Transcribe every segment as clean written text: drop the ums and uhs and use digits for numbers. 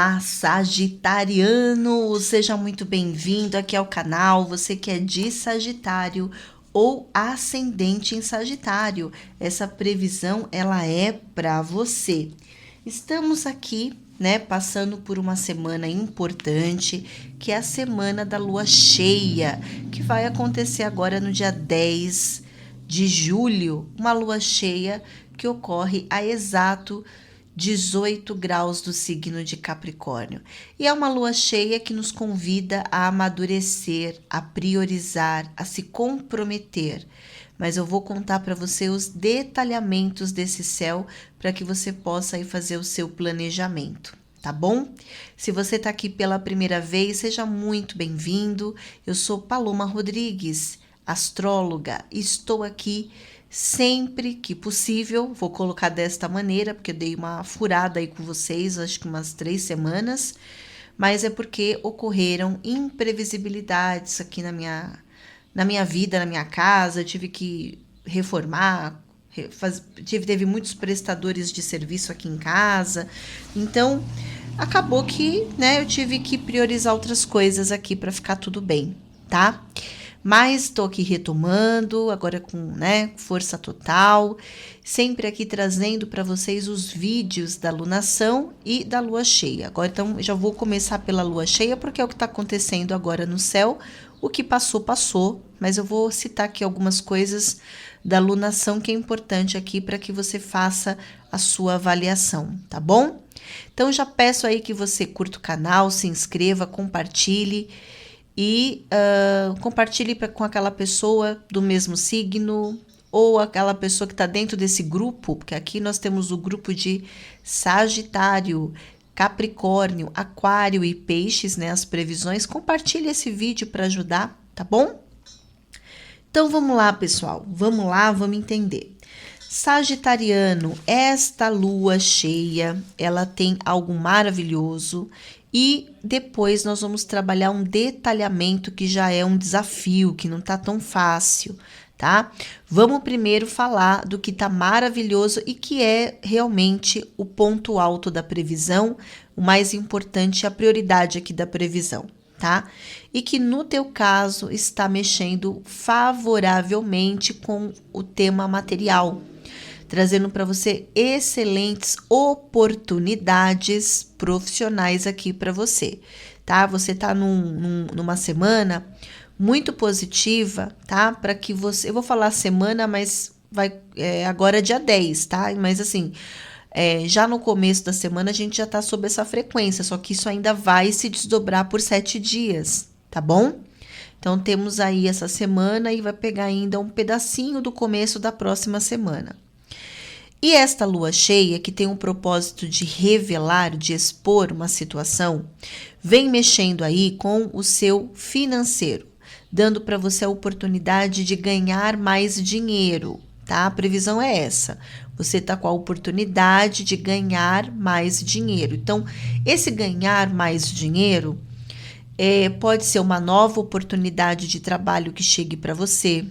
Olá, Sagitariano! Seja muito bem-vindo aqui ao canal. Você que é de Sagitário ou ascendente em Sagitário, essa previsão ela é para você. Estamos aqui, né, passando por uma semana importante, que é a semana da lua cheia, que vai acontecer agora no dia 10 de julho, uma lua cheia que ocorre a exato 18 graus do signo de Capricórnio. E é uma lua cheia que nos convida a amadurecer, a priorizar, a se comprometer. Mas eu vou contar para você os detalhamentos desse céu para que você possa aí fazer o seu planejamento, tá bom? Se você está aqui pela primeira vez, seja muito bem-vindo. Eu sou Paloma Rodrigues, astróloga, e estou aqui sempre que possível. Vou colocar desta maneira, porque eu dei uma furada aí com vocês, acho que umas 3 semanas, mas é porque ocorreram imprevisibilidades aqui na minha vida, na minha casa. Eu tive que reformar, teve muitos prestadores de serviço aqui em casa, então acabou que, né, eu tive que priorizar outras coisas aqui para ficar tudo bem, tá? Mas estou aqui retomando, agora com, né, força total, sempre aqui trazendo para vocês os vídeos da lunação e da lua cheia. Agora, então, já vou começar pela lua cheia, porque é o que está acontecendo agora no céu. O que passou, passou, mas eu vou citar aqui algumas coisas da lunação que é importante aqui para que você faça a sua avaliação, tá bom? Então, já peço aí que você curta o canal, se inscreva, compartilhe. E compartilhe com aquela pessoa do mesmo signo ou aquela pessoa que está dentro desse grupo, porque aqui nós temos o grupo de Sagitário, Capricórnio, Aquário e Peixes, né? As previsões. Compartilhe esse vídeo para ajudar, tá bom? Então vamos lá, pessoal. Vamos lá, vamos entender. Sagitariano, esta lua cheia, ela tem algo maravilhoso. E depois nós vamos trabalhar um detalhamento que já é um desafio, que não tá tão fácil, tá? Vamos primeiro falar do que tá maravilhoso e que é realmente o ponto alto da previsão, o mais importante, a prioridade aqui da previsão, tá? E que no teu caso está mexendo favoravelmente com o tema material, trazendo para você excelentes oportunidades profissionais aqui para você, tá? Você tá numa semana muito positiva, tá? Para que você, eu vou falar semana, mas agora é dia 10, tá? Mas assim, já no começo da semana a gente já tá sob essa frequência, só que isso ainda vai se desdobrar por 7 dias, tá bom? Então temos aí essa semana e vai pegar ainda um pedacinho do começo da próxima semana. E esta lua cheia, que tem um propósito de revelar, de expor uma situação, vem mexendo aí com o seu financeiro, dando para você a oportunidade de ganhar mais dinheiro, tá? A previsão é essa. Você está com a oportunidade de ganhar mais dinheiro. Então, esse ganhar mais dinheiro pode ser uma nova oportunidade de trabalho que chegue para você.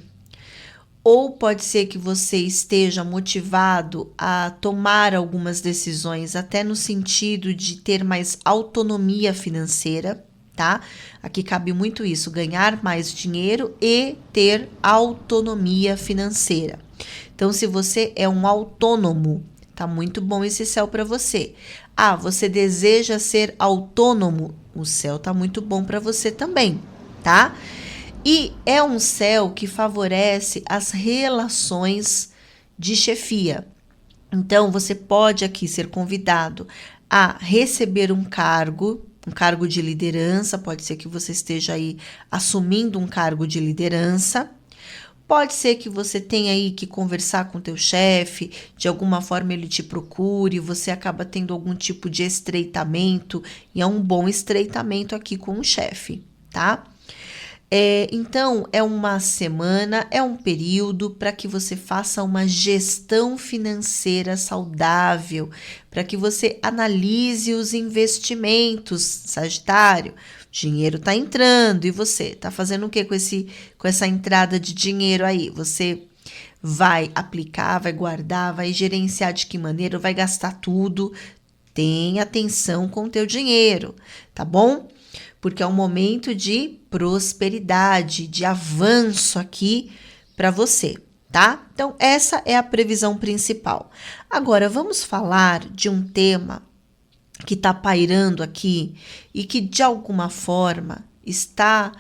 Ou pode ser que você esteja motivado a tomar algumas decisões, até no sentido de ter mais autonomia financeira, tá? Aqui cabe muito isso, ganhar mais dinheiro e ter autonomia financeira. Então, se você é um autônomo, tá muito bom esse céu para você. Ah, você deseja ser autônomo? O céu tá muito bom para você também, tá? E é um céu que favorece as relações de chefia. Então, você pode aqui ser convidado a receber um cargo de liderança. Pode ser que você esteja aí assumindo um cargo de liderança. Pode ser que você tenha aí que conversar com o teu chefe, de alguma forma ele te procure, você acaba tendo algum tipo de estreitamento, e é um bom estreitamento aqui com o chefe, tá? Então, é uma semana, é um período para que você faça uma gestão financeira saudável, para que você analise os investimentos, Sagitário. O dinheiro está entrando e você está fazendo o que com essa entrada de dinheiro aí? Você vai aplicar, vai guardar, vai gerenciar de que maneira, vai gastar tudo. Tenha atenção com o teu dinheiro, tá bom? Porque é um momento de prosperidade, de avanço aqui para você, tá? Então, essa é a previsão principal. Agora, vamos falar de um tema que está pairando aqui e que, de alguma forma, está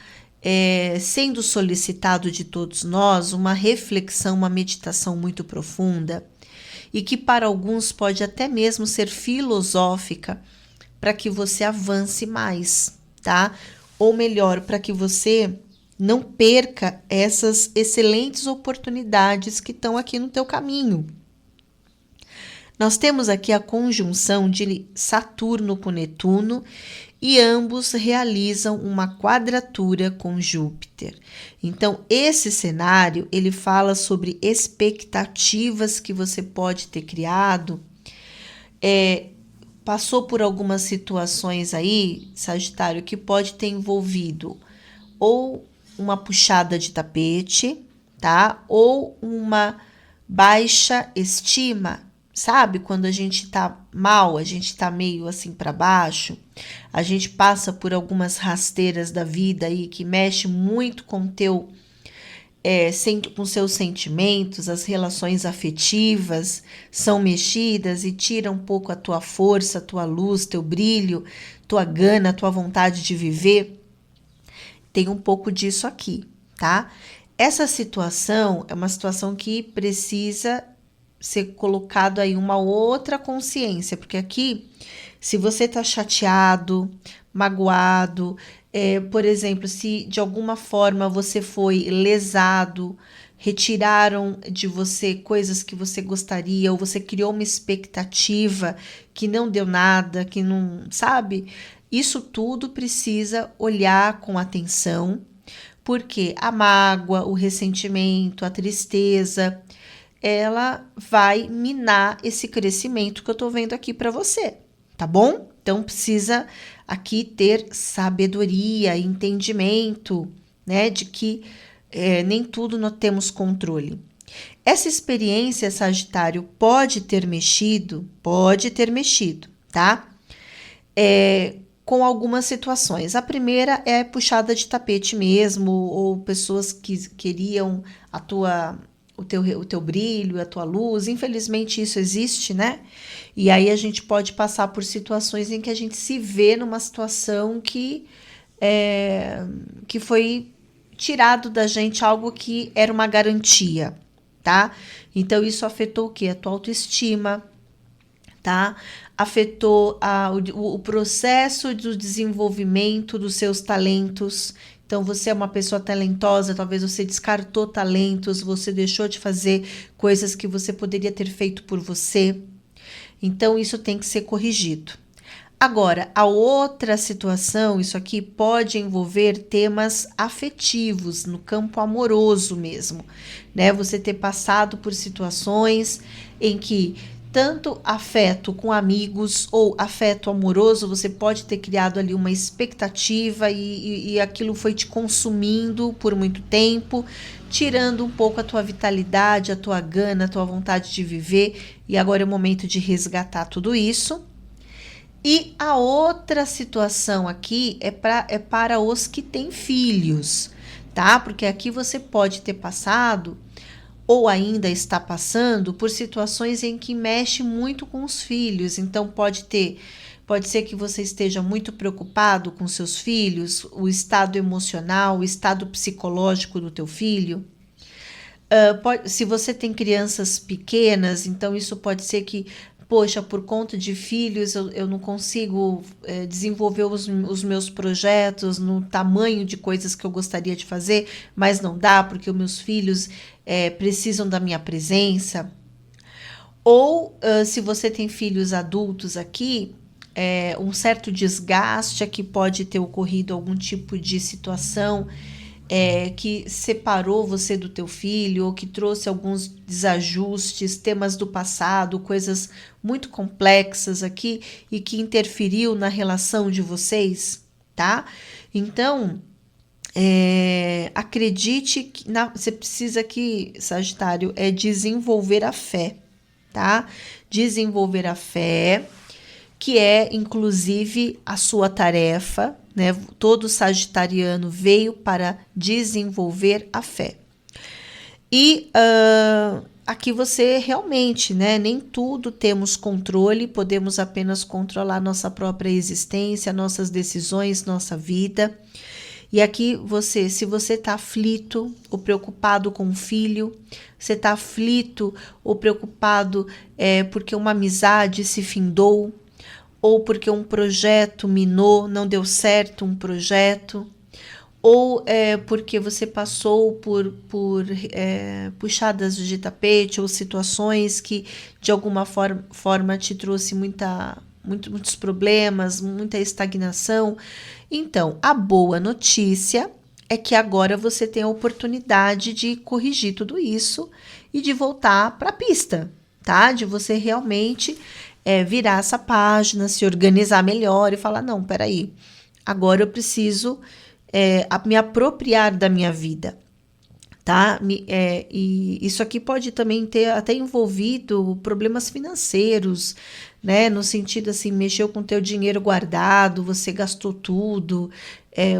sendo solicitado de todos nós, uma reflexão, uma meditação muito profunda, e que para alguns pode até mesmo ser filosófica, para que você avance mais, tá? Ou melhor, para que você não perca essas excelentes oportunidades que estão aqui no teu caminho. Nós temos aqui a conjunção de Saturno com Netuno e ambos realizam uma quadratura com Júpiter. Então, esse cenário, ele fala sobre expectativas que você pode ter criado, passou por algumas situações aí, Sagitário, que pode ter envolvido ou uma puxada de tapete, tá? Ou uma baixa estima. Sabe, quando a gente tá mal, a gente tá meio assim para baixo, a gente passa por algumas rasteiras da vida aí que mexe muito com com seus sentimentos, as relações afetivas são mexidas e tira um pouco a tua força, a tua luz, teu brilho, tua gana, tua vontade de viver. Tem um pouco disso aqui, tá? Essa situação é uma situação que precisa ser colocado aí uma outra consciência, porque aqui, se você tá chateado, magoado, por exemplo, se de alguma forma você foi lesado, retiraram de você coisas que você gostaria, ou você criou uma expectativa que não deu nada, que não, sabe? Isso tudo precisa olhar com atenção, porque a mágoa, o ressentimento, a tristeza, ela vai minar esse crescimento que eu tô vendo aqui para você, tá bom? Então, precisa aqui ter sabedoria, entendimento, né, de que nem tudo nós temos controle. Essa experiência, Sagitário, pode ter mexido, tá? Com algumas situações. A primeira é puxada de tapete mesmo, ou pessoas que queriam o teu brilho, a tua luz. Infelizmente isso existe, né? E aí a gente pode passar por situações em que a gente se vê numa situação que foi tirado da gente algo que era uma garantia, tá? Então isso afetou o quê? A tua autoestima, tá? Afetou o processo do desenvolvimento dos seus talentos. Então, você é uma pessoa talentosa, talvez você descartou talentos, você deixou de fazer coisas que você poderia ter feito por você. Então, isso tem que ser corrigido. Agora, a outra situação, isso aqui pode envolver temas afetivos, no campo amoroso mesmo, né? Você ter passado por situações em que tanto afeto com amigos ou afeto amoroso, você pode ter criado ali uma expectativa e aquilo foi te consumindo por muito tempo, tirando um pouco a tua vitalidade, a tua gana, a tua vontade de viver, e agora é o momento de resgatar tudo isso. E a outra situação aqui é para os que têm filhos, tá? Porque aqui você pode ter passado ou ainda está passando por situações em que mexe muito com os filhos. Então pode ser que você esteja muito preocupado com seus filhos, o estado emocional, o estado psicológico do teu filho. Se você tem crianças pequenas, então isso pode ser que, poxa, por conta de filhos, eu não consigo desenvolver os meus projetos no tamanho de coisas que eu gostaria de fazer, mas não dá porque os meus filhos precisam da minha presença. Ou se você tem filhos adultos aqui, um certo desgaste aqui pode ter ocorrido, algum tipo de situação que separou você do teu filho, ou que trouxe alguns desajustes, temas do passado, coisas muito complexas aqui e que interferiu na relação de vocês, tá? Então, acredite que você precisa aqui, Sagitário, desenvolver a fé, tá? Desenvolver a fé que é inclusive a sua tarefa, né? Todo sagitariano veio para desenvolver a fé. E aqui você realmente, né? Nem tudo temos controle, podemos apenas controlar nossa própria existência, nossas decisões, nossa vida. E aqui você, se você está aflito ou preocupado com o filho, você está aflito ou preocupado porque uma amizade se findou, ou porque um projeto minou, não deu certo um projeto, ou porque você passou por puxadas de tapete ou situações que de alguma forma te trouxe muitos problemas, muita estagnação. Então, a boa notícia é que agora você tem a oportunidade de corrigir tudo isso e de voltar para a pista, tá? De você realmente virar essa página, se organizar melhor e falar, não, peraí, agora eu preciso me apropriar da minha vida, tá? E isso aqui pode também ter até envolvido problemas financeiros, né? No sentido assim, mexeu com o teu dinheiro guardado, você gastou tudo,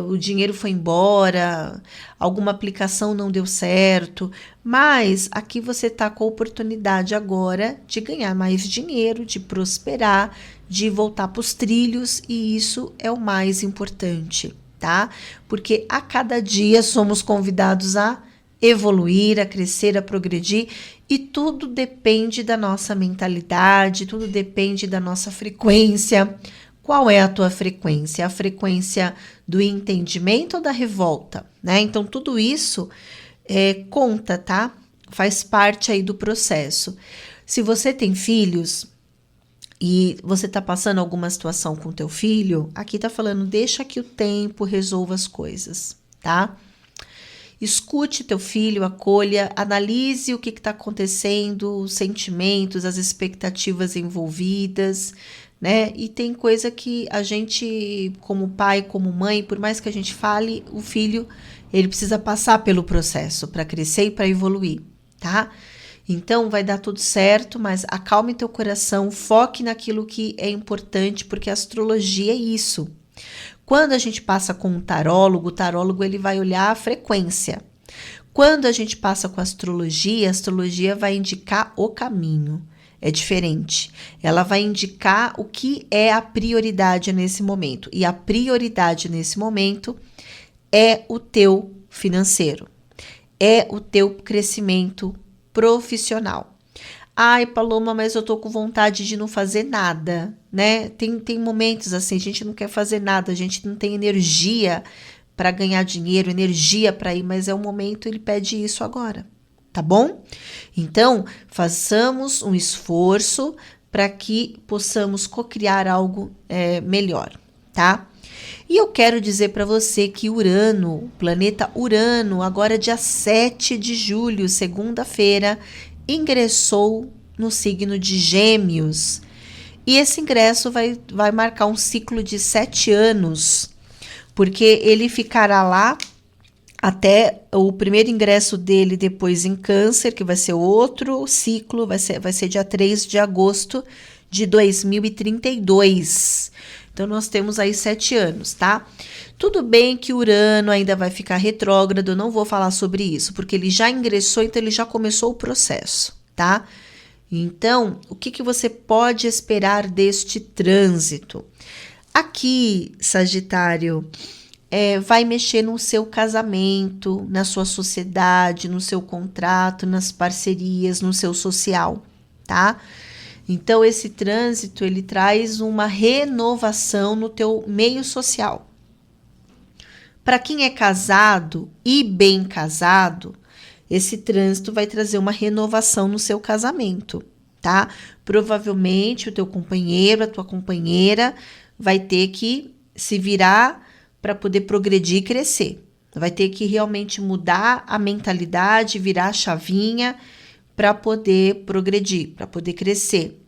o dinheiro foi embora, alguma aplicação não deu certo, mas aqui você está com a oportunidade agora de ganhar mais dinheiro, de prosperar, de voltar para os trilhos, e isso é o mais importante, tá? Porque a cada dia somos convidados a evoluir, a crescer, a progredir, e tudo depende da nossa mentalidade, tudo depende da nossa frequência. Qual é a tua frequência? A frequência do entendimento ou da revolta, né? Então, tudo isso conta, tá? Faz parte aí do processo. Se você tem filhos e você tá passando alguma situação com teu filho, aqui tá falando, deixa que o tempo resolva as coisas, tá? Escute teu filho, acolha, analise o que está acontecendo, os sentimentos, as expectativas envolvidas, né? E tem coisa que a gente, como pai, como mãe, por mais que a gente fale, o filho, ele precisa passar pelo processo para crescer e para evoluir, tá? Então vai dar tudo certo, mas acalme teu coração, foque naquilo que é importante, porque a astrologia é isso. Quando a gente passa com um tarólogo, o tarólogo ele vai olhar a frequência. Quando a gente passa com a astrologia vai indicar o caminho. É diferente. Ela vai indicar o que é a prioridade nesse momento. E a prioridade nesse momento é o teu financeiro. É o teu crescimento profissional. Ai, Paloma, mas eu tô com vontade de não fazer nada, né? Tem momentos assim, a gente não quer fazer nada, a gente não tem energia para ganhar dinheiro, energia para ir, mas é o momento, ele pede isso agora, tá bom? Então, façamos um esforço para que possamos cocriar algo melhor, tá? E eu quero dizer para você que Urano, o planeta Urano, agora dia 7 de julho, segunda-feira, ingressou no signo de Gêmeos. E esse ingresso vai marcar um ciclo de 7 anos, porque ele ficará lá até o primeiro ingresso dele depois em Câncer, que vai ser outro ciclo, vai ser dia 3 de agosto de 2032. Então, nós temos aí 7 anos, tá? Tudo bem que Urano ainda vai ficar retrógrado, eu não vou falar sobre isso, porque ele já ingressou, então ele já começou o processo, tá? Então, o que você pode esperar deste trânsito? Aqui, Sagitário, vai mexer no seu casamento, na sua sociedade, no seu contrato, nas parcerias, no seu social, tá? Então, esse trânsito, ele traz uma renovação no teu meio social. Para quem é casado e bem casado, esse trânsito vai trazer uma renovação no seu casamento, tá? Provavelmente o teu companheiro, a tua companheira vai ter que se virar para poder progredir e crescer. Vai ter que realmente mudar a mentalidade, virar a chavinha para poder progredir, para poder crescer.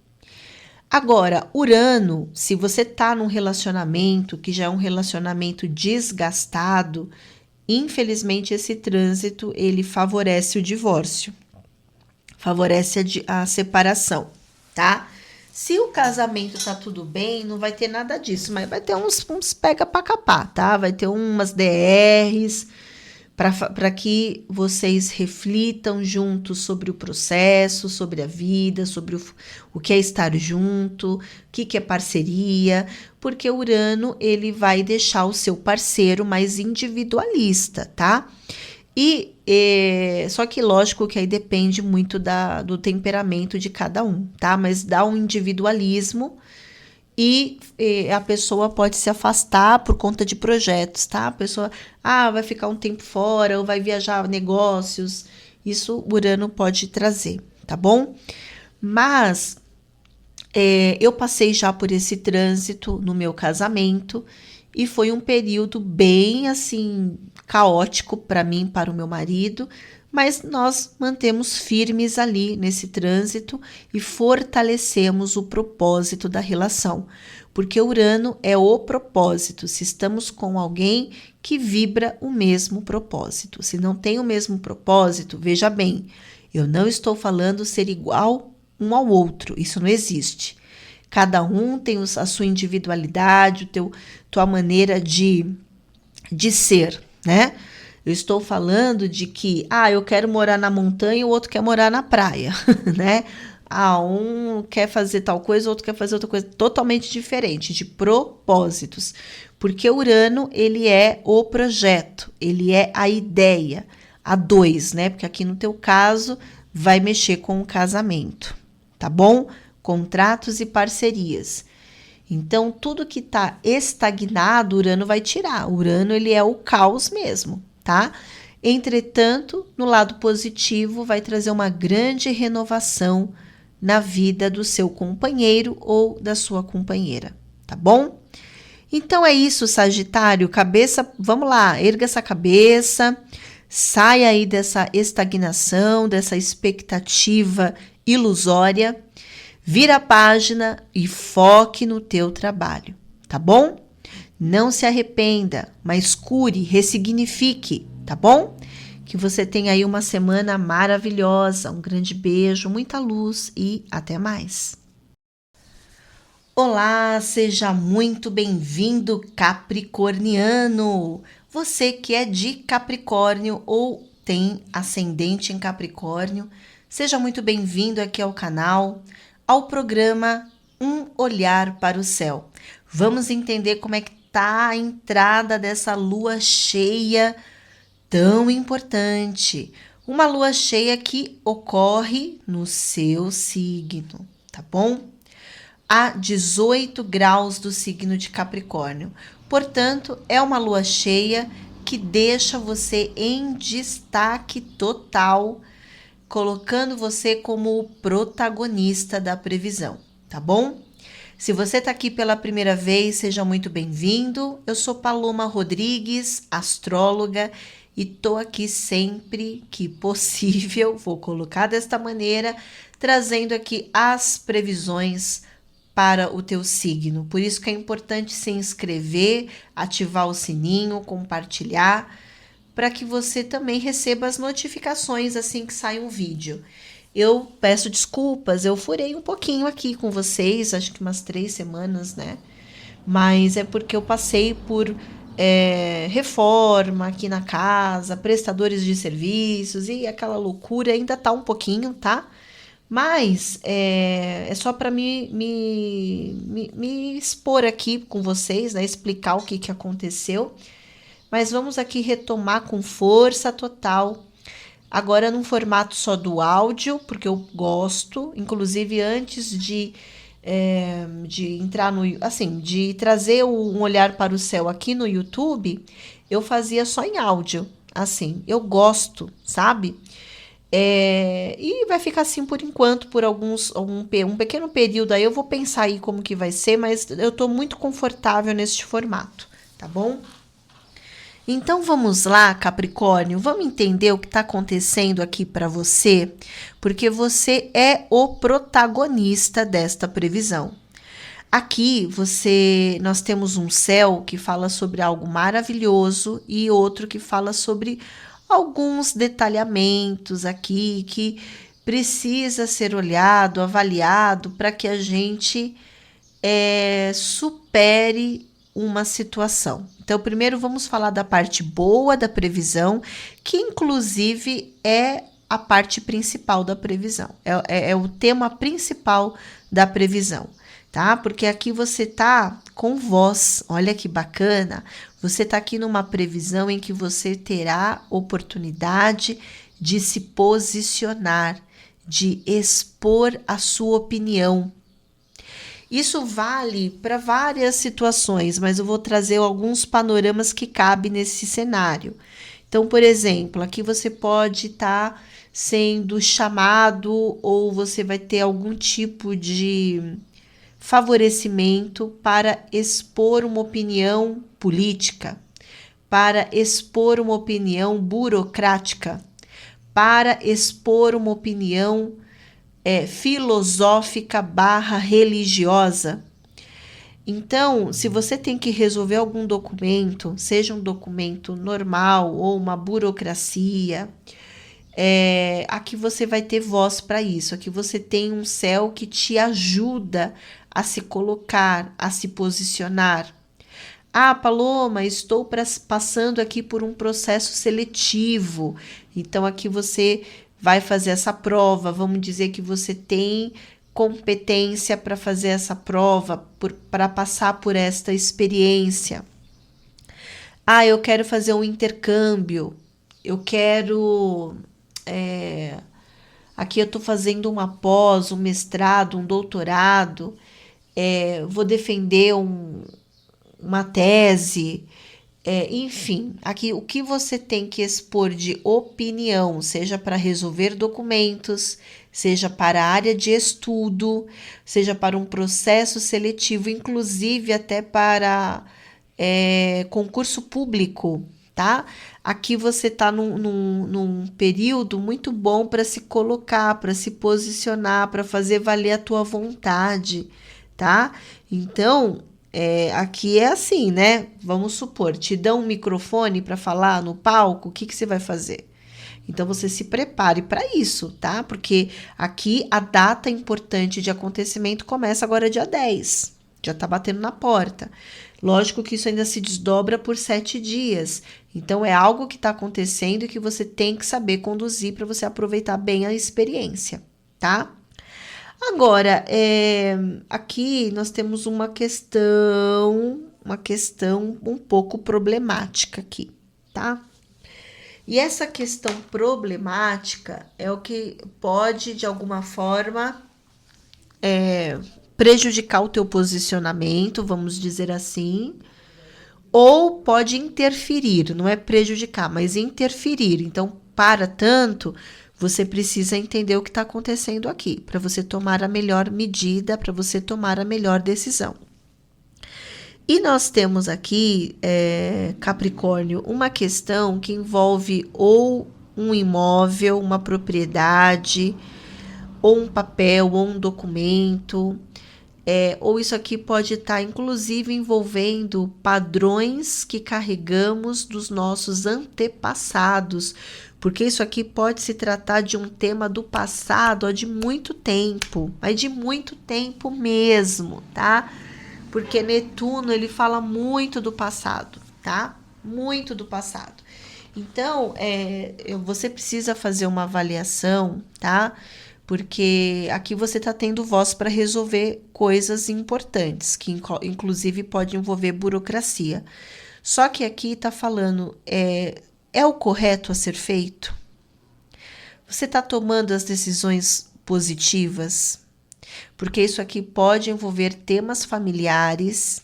Agora, Urano, se você está num relacionamento que já é um relacionamento desgastado, infelizmente esse trânsito ele favorece o divórcio, favorece a separação, tá? Se o casamento tá tudo bem, não vai ter nada disso, mas vai ter uns pega pra capar, tá? Vai ter umas DRs para que vocês reflitam juntos sobre o processo, sobre a vida, sobre o que é estar junto, o que é parceria, porque o Urano ele vai deixar o seu parceiro mais individualista, tá? Só que lógico que aí depende muito do temperamento de cada um, tá? Mas dá um individualismo e a pessoa pode se afastar por conta de projetos, tá? A pessoa vai ficar um tempo fora ou vai viajar negócios. Isso Urano pode trazer, tá bom? Mas eu passei já por esse trânsito no meu casamento e foi um período bem assim caótico para mim, para o meu marido, mas nós mantemos firmes ali nesse trânsito e fortalecemos o propósito da relação, porque Urano é o propósito. Se estamos com alguém que vibra o mesmo propósito, se não tem o mesmo propósito, veja bem, eu não estou falando ser igual um ao outro, isso não existe. Cada um tem a sua individualidade, tua maneira de ser, né? Eu estou falando de que, eu quero morar na montanha, o outro quer morar na praia, né? Um quer fazer tal coisa, o outro quer fazer outra coisa, totalmente diferente, de propósitos. Porque Urano, ele é o projeto, ele é a ideia, a dois, né? Porque aqui no teu caso, vai mexer com o casamento, tá bom? Contratos e parcerias. Então, tudo que está estagnado, Urano vai tirar. Urano, ele é o caos mesmo, tá? Entretanto, no lado positivo, vai trazer uma grande renovação na vida do seu companheiro ou da sua companheira, tá bom? Então, é isso, Sagitário. Cabeça, vamos lá, erga essa cabeça, saia aí dessa estagnação, dessa expectativa ilusória. Vira a página e foque no teu trabalho, tá bom? Não se arrependa, mas cure, ressignifique, tá bom? Que você tenha aí uma semana maravilhosa. Um grande beijo, muita luz e até mais. Olá, seja muito bem-vindo, capricorniano. Você que é de Capricórnio ou tem ascendente em Capricórnio, seja muito bem-vindo aqui ao canal, ao programa Um Olhar para o Céu. Vamos entender como é que tá a entrada dessa lua cheia tão importante. Uma lua cheia que ocorre no seu signo, tá bom? A 18 graus do signo de Capricórnio. Portanto, é uma lua cheia que deixa você em destaque total, colocando você como o protagonista da previsão, tá bom? Se você está aqui pela primeira vez, seja muito bem-vindo. Eu sou Paloma Rodrigues, astróloga, e tô aqui sempre que possível, vou colocar desta maneira, trazendo aqui as previsões para o teu signo. Por isso que é importante se inscrever, ativar o sininho, compartilhar, para que você também receba as notificações assim que sai um vídeo. Eu peço desculpas, eu furei um pouquinho aqui com vocês, acho que umas 3 semanas, né? Mas é porque eu passei por reforma aqui na casa, prestadores de serviços e aquela loucura, ainda tá um pouquinho, tá? Mas é só para me expor aqui com vocês, né? Explicar o que aconteceu. Mas vamos aqui retomar com força total, agora num formato só do áudio, porque eu gosto, inclusive antes de entrar de trazer um olhar para o céu aqui no YouTube, eu fazia só em áudio, assim, eu gosto, sabe? E vai ficar assim por enquanto, por um pequeno período aí, eu vou pensar aí como que vai ser, mas eu tô muito confortável neste formato, tá bom? Então vamos lá, Capricórnio, vamos entender o que está acontecendo aqui para você, porque você é o protagonista desta previsão. Aqui nós temos um céu que fala sobre algo maravilhoso e outro que fala sobre alguns detalhamentos aqui que precisa ser olhado, avaliado, para que a gente supere uma situação. Então, primeiro vamos falar da parte boa da previsão, que inclusive é a parte principal da previsão, é o tema principal da previsão, tá? Porque aqui você tá com voz, olha que bacana, você tá aqui numa previsão em que você terá oportunidade de se posicionar, de expor a sua opinião. Isso vale para várias situações, mas eu vou trazer alguns panoramas que cabem nesse cenário. Então, por exemplo, aqui você pode estar sendo chamado ou você vai ter algum tipo de favorecimento para expor uma opinião política, para expor uma opinião burocrática, para expor uma opinião filosófica / religiosa. Então, se você tem que resolver algum documento, seja um documento normal ou uma burocracia, aqui você vai ter voz para isso. Aqui você tem um céu que te ajuda a se colocar, a se posicionar. Ah, Paloma, estou passando aqui por um processo seletivo. Então, aqui você vai fazer essa prova. Vamos dizer que você tem competência para fazer essa prova, para passar por esta experiência. Ah, eu quero fazer um intercâmbio. Eu quero... aqui eu estou fazendo uma pós, um mestrado, um doutorado. Vou defender uma tese, enfim, aqui o que você tem que expor de opinião, seja para resolver documentos, seja para a área de estudo, seja para um processo seletivo, inclusive até para concurso público, tá? Aqui você está num período muito bom para se colocar, para se posicionar, para fazer valer a tua vontade, tá? Então, aqui é assim, né? Vamos supor, te dão um microfone para falar no palco, o que você vai fazer? Então, você se prepare para isso, tá? Porque aqui a data importante de acontecimento começa agora dia 10. Já tá batendo na porta. Lógico que isso ainda se desdobra por 7 dias. Então, é algo que está acontecendo e que você tem que saber conduzir para você aproveitar bem a experiência, tá? Agora, aqui nós temos uma questão um pouco problemática aqui, tá? E essa questão problemática é o que pode, de alguma forma, prejudicar o teu posicionamento, vamos dizer assim, ou pode interferir, não é prejudicar, mas interferir. Então, para tanto, você precisa entender o que está acontecendo aqui, para você tomar a melhor medida, para você tomar a melhor decisão. E nós temos aqui, Capricórnio, uma questão que envolve ou um imóvel, uma propriedade, ou um papel, ou um documento, ou isso aqui pode estar, inclusive, envolvendo padrões que carregamos dos nossos antepassados, porque isso aqui pode se tratar de um tema do passado, de muito tempo, mas de muito tempo mesmo, tá? Porque Netuno, ele fala muito do passado, tá? Muito do passado. Então, você precisa fazer uma avaliação, tá? Porque aqui você está tendo voz para resolver coisas importantes, que inclusive pode envolver burocracia. Só que aqui está falando, é o correto a ser feito? Você está tomando as decisões positivas? Porque isso aqui pode envolver temas familiares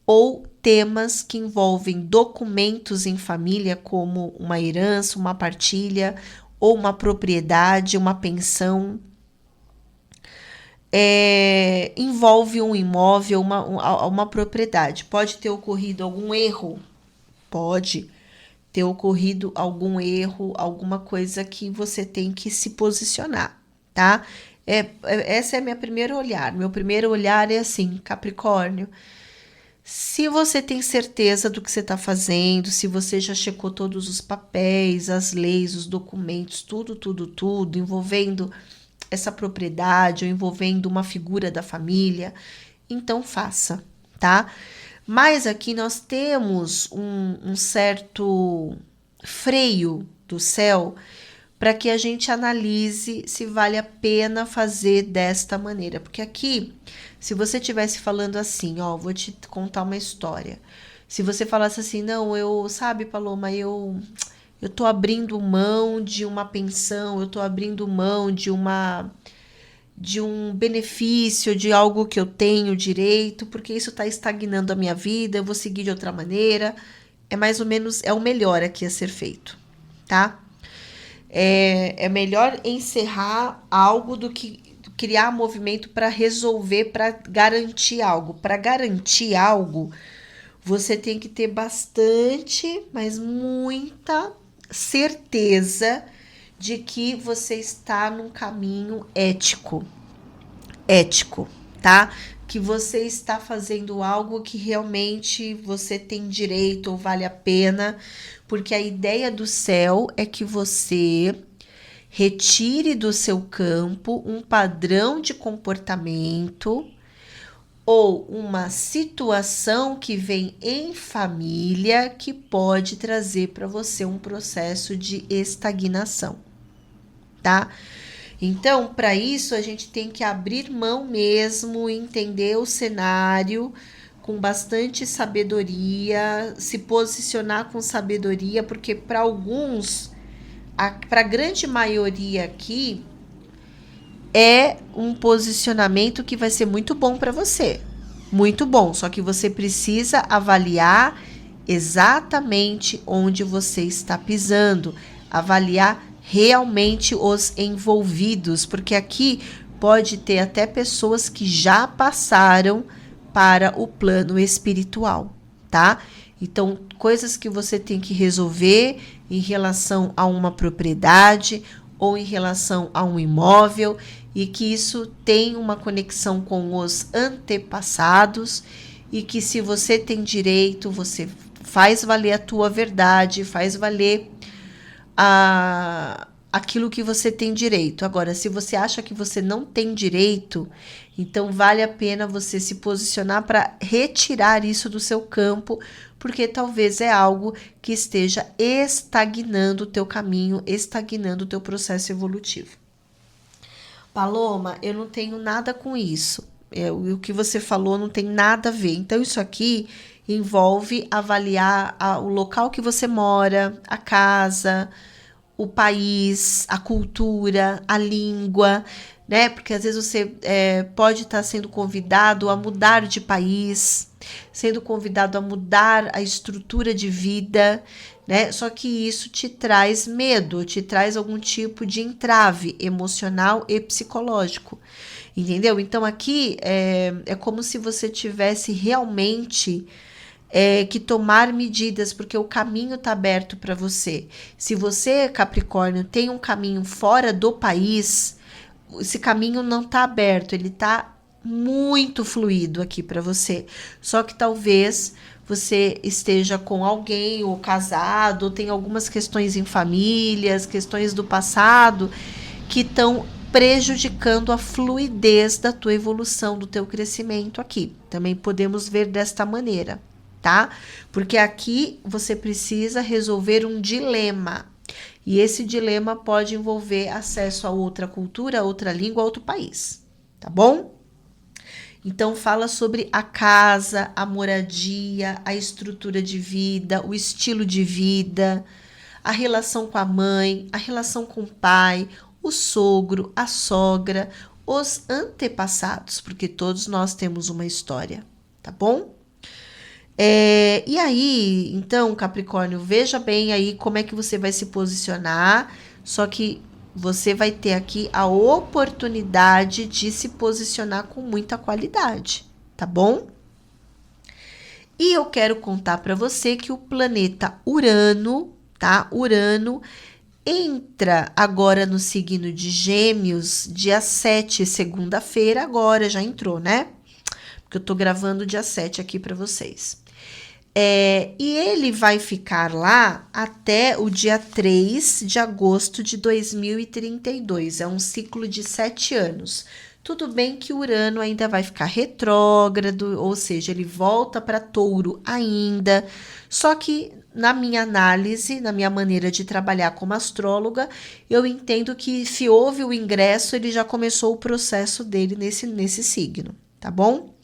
ou temas que envolvem documentos em família, como uma herança, uma partilha, ou uma propriedade, uma pensão. Envolve um imóvel, uma propriedade. Pode ter ocorrido algum erro? Pode ter ocorrido algum erro, alguma coisa que você tem que se posicionar, tá? Essa é meu primeiro olhar. Meu primeiro olhar é assim, Capricórnio, Se você tem certeza do que você está fazendo, se você já checou todos os papéis, as leis, os documentos, tudo, envolvendo essa propriedade ou envolvendo uma figura da família, então faça, tá? Mas aqui nós temos um certo freio do céu para que a gente analise se vale a pena fazer desta maneira. Porque aqui, se você estivesse falando assim, ó, vou te contar uma história. Se você falasse assim, não, sabe, Paloma, eu tô abrindo mão de uma pensão, eu tô abrindo mão de um benefício, de algo que eu tenho direito, porque isso está estagnando a minha vida, eu vou seguir de outra maneira. É mais ou menos, é o melhor aqui a ser feito, tá? É melhor encerrar algo do que criar movimento para resolver, para garantir algo. Para garantir algo, você tem que ter bastante, mas muita certeza de que você está num caminho ético, tá? Que você está fazendo algo que realmente você tem direito ou vale a pena, porque a ideia do céu é que você retire do seu campo um padrão de comportamento ou uma situação que vem em família que pode trazer para você um processo de estagnação, tá? Então, para isso, a gente tem que abrir mão mesmo, entender o cenário com bastante sabedoria, se posicionar com sabedoria, porque para alguns, para a grande maioria aqui, é um posicionamento que vai ser muito bom para você. Muito bom, só que você precisa avaliar exatamente onde você está pisando, avaliar realmente os envolvidos, porque aqui pode ter até pessoas que já passaram para o plano espiritual, tá? Então, coisas que você tem que resolver em relação a uma propriedade ou em relação a um imóvel e que isso tem uma conexão com os antepassados e que se você tem direito, você faz valer a tua verdade, faz valer aquilo que você tem direito. Agora, se você acha que você não tem direito, então vale a pena você se posicionar para retirar isso do seu campo, porque talvez é algo que esteja estagnando o teu caminho, estagnando o teu processo evolutivo. Paloma, eu não tenho nada com isso. O que você falou não tem nada a ver. Então, isso aqui envolve avaliar o local que você mora, a casa, o país, a cultura, a língua, né? Porque às vezes você pode estar sendo convidado a mudar de país, sendo convidado a mudar a estrutura de vida, né? Só que isso te traz medo, te traz algum tipo de entrave emocional e psicológico, entendeu? Então aqui é como se você tivesse realmente que tomar medidas, porque o caminho está aberto para você. Se você, Capricórnio, tem um caminho fora do país, esse caminho não está aberto, ele está muito fluido aqui para você. Só que talvez você esteja com alguém ou casado, ou tem algumas questões em famílias, questões do passado que estão prejudicando a fluidez da tua evolução, do teu crescimento aqui. Também podemos ver desta maneira, tá? Porque aqui você precisa resolver um dilema. E esse dilema pode envolver acesso a outra cultura, a outra língua, a outro país, tá bom? Então fala sobre a casa, a moradia, a estrutura de vida, o estilo de vida, a relação com a mãe, a relação com o pai, o sogro, a sogra, os antepassados, porque todos nós temos uma história, tá bom? E aí, então, Capricórnio, veja bem aí como é que você vai se posicionar, só que você vai ter aqui a oportunidade de se posicionar com muita qualidade, tá bom? E eu quero contar para você que o planeta Urano, tá? Urano entra agora no signo de Gêmeos, dia 7, segunda-feira, agora já entrou, né? porque eu tô gravando dia 7 aqui para vocês. E ele vai ficar lá até o dia 3 de agosto de 2032. É um ciclo de 7 anos. Tudo bem que Urano ainda vai ficar retrógrado, ou seja, ele volta para Touro ainda. Só que na minha análise, na minha maneira de trabalhar como astróloga, eu entendo que se houve o ingresso, ele já começou o processo dele nesse signo, tá bom?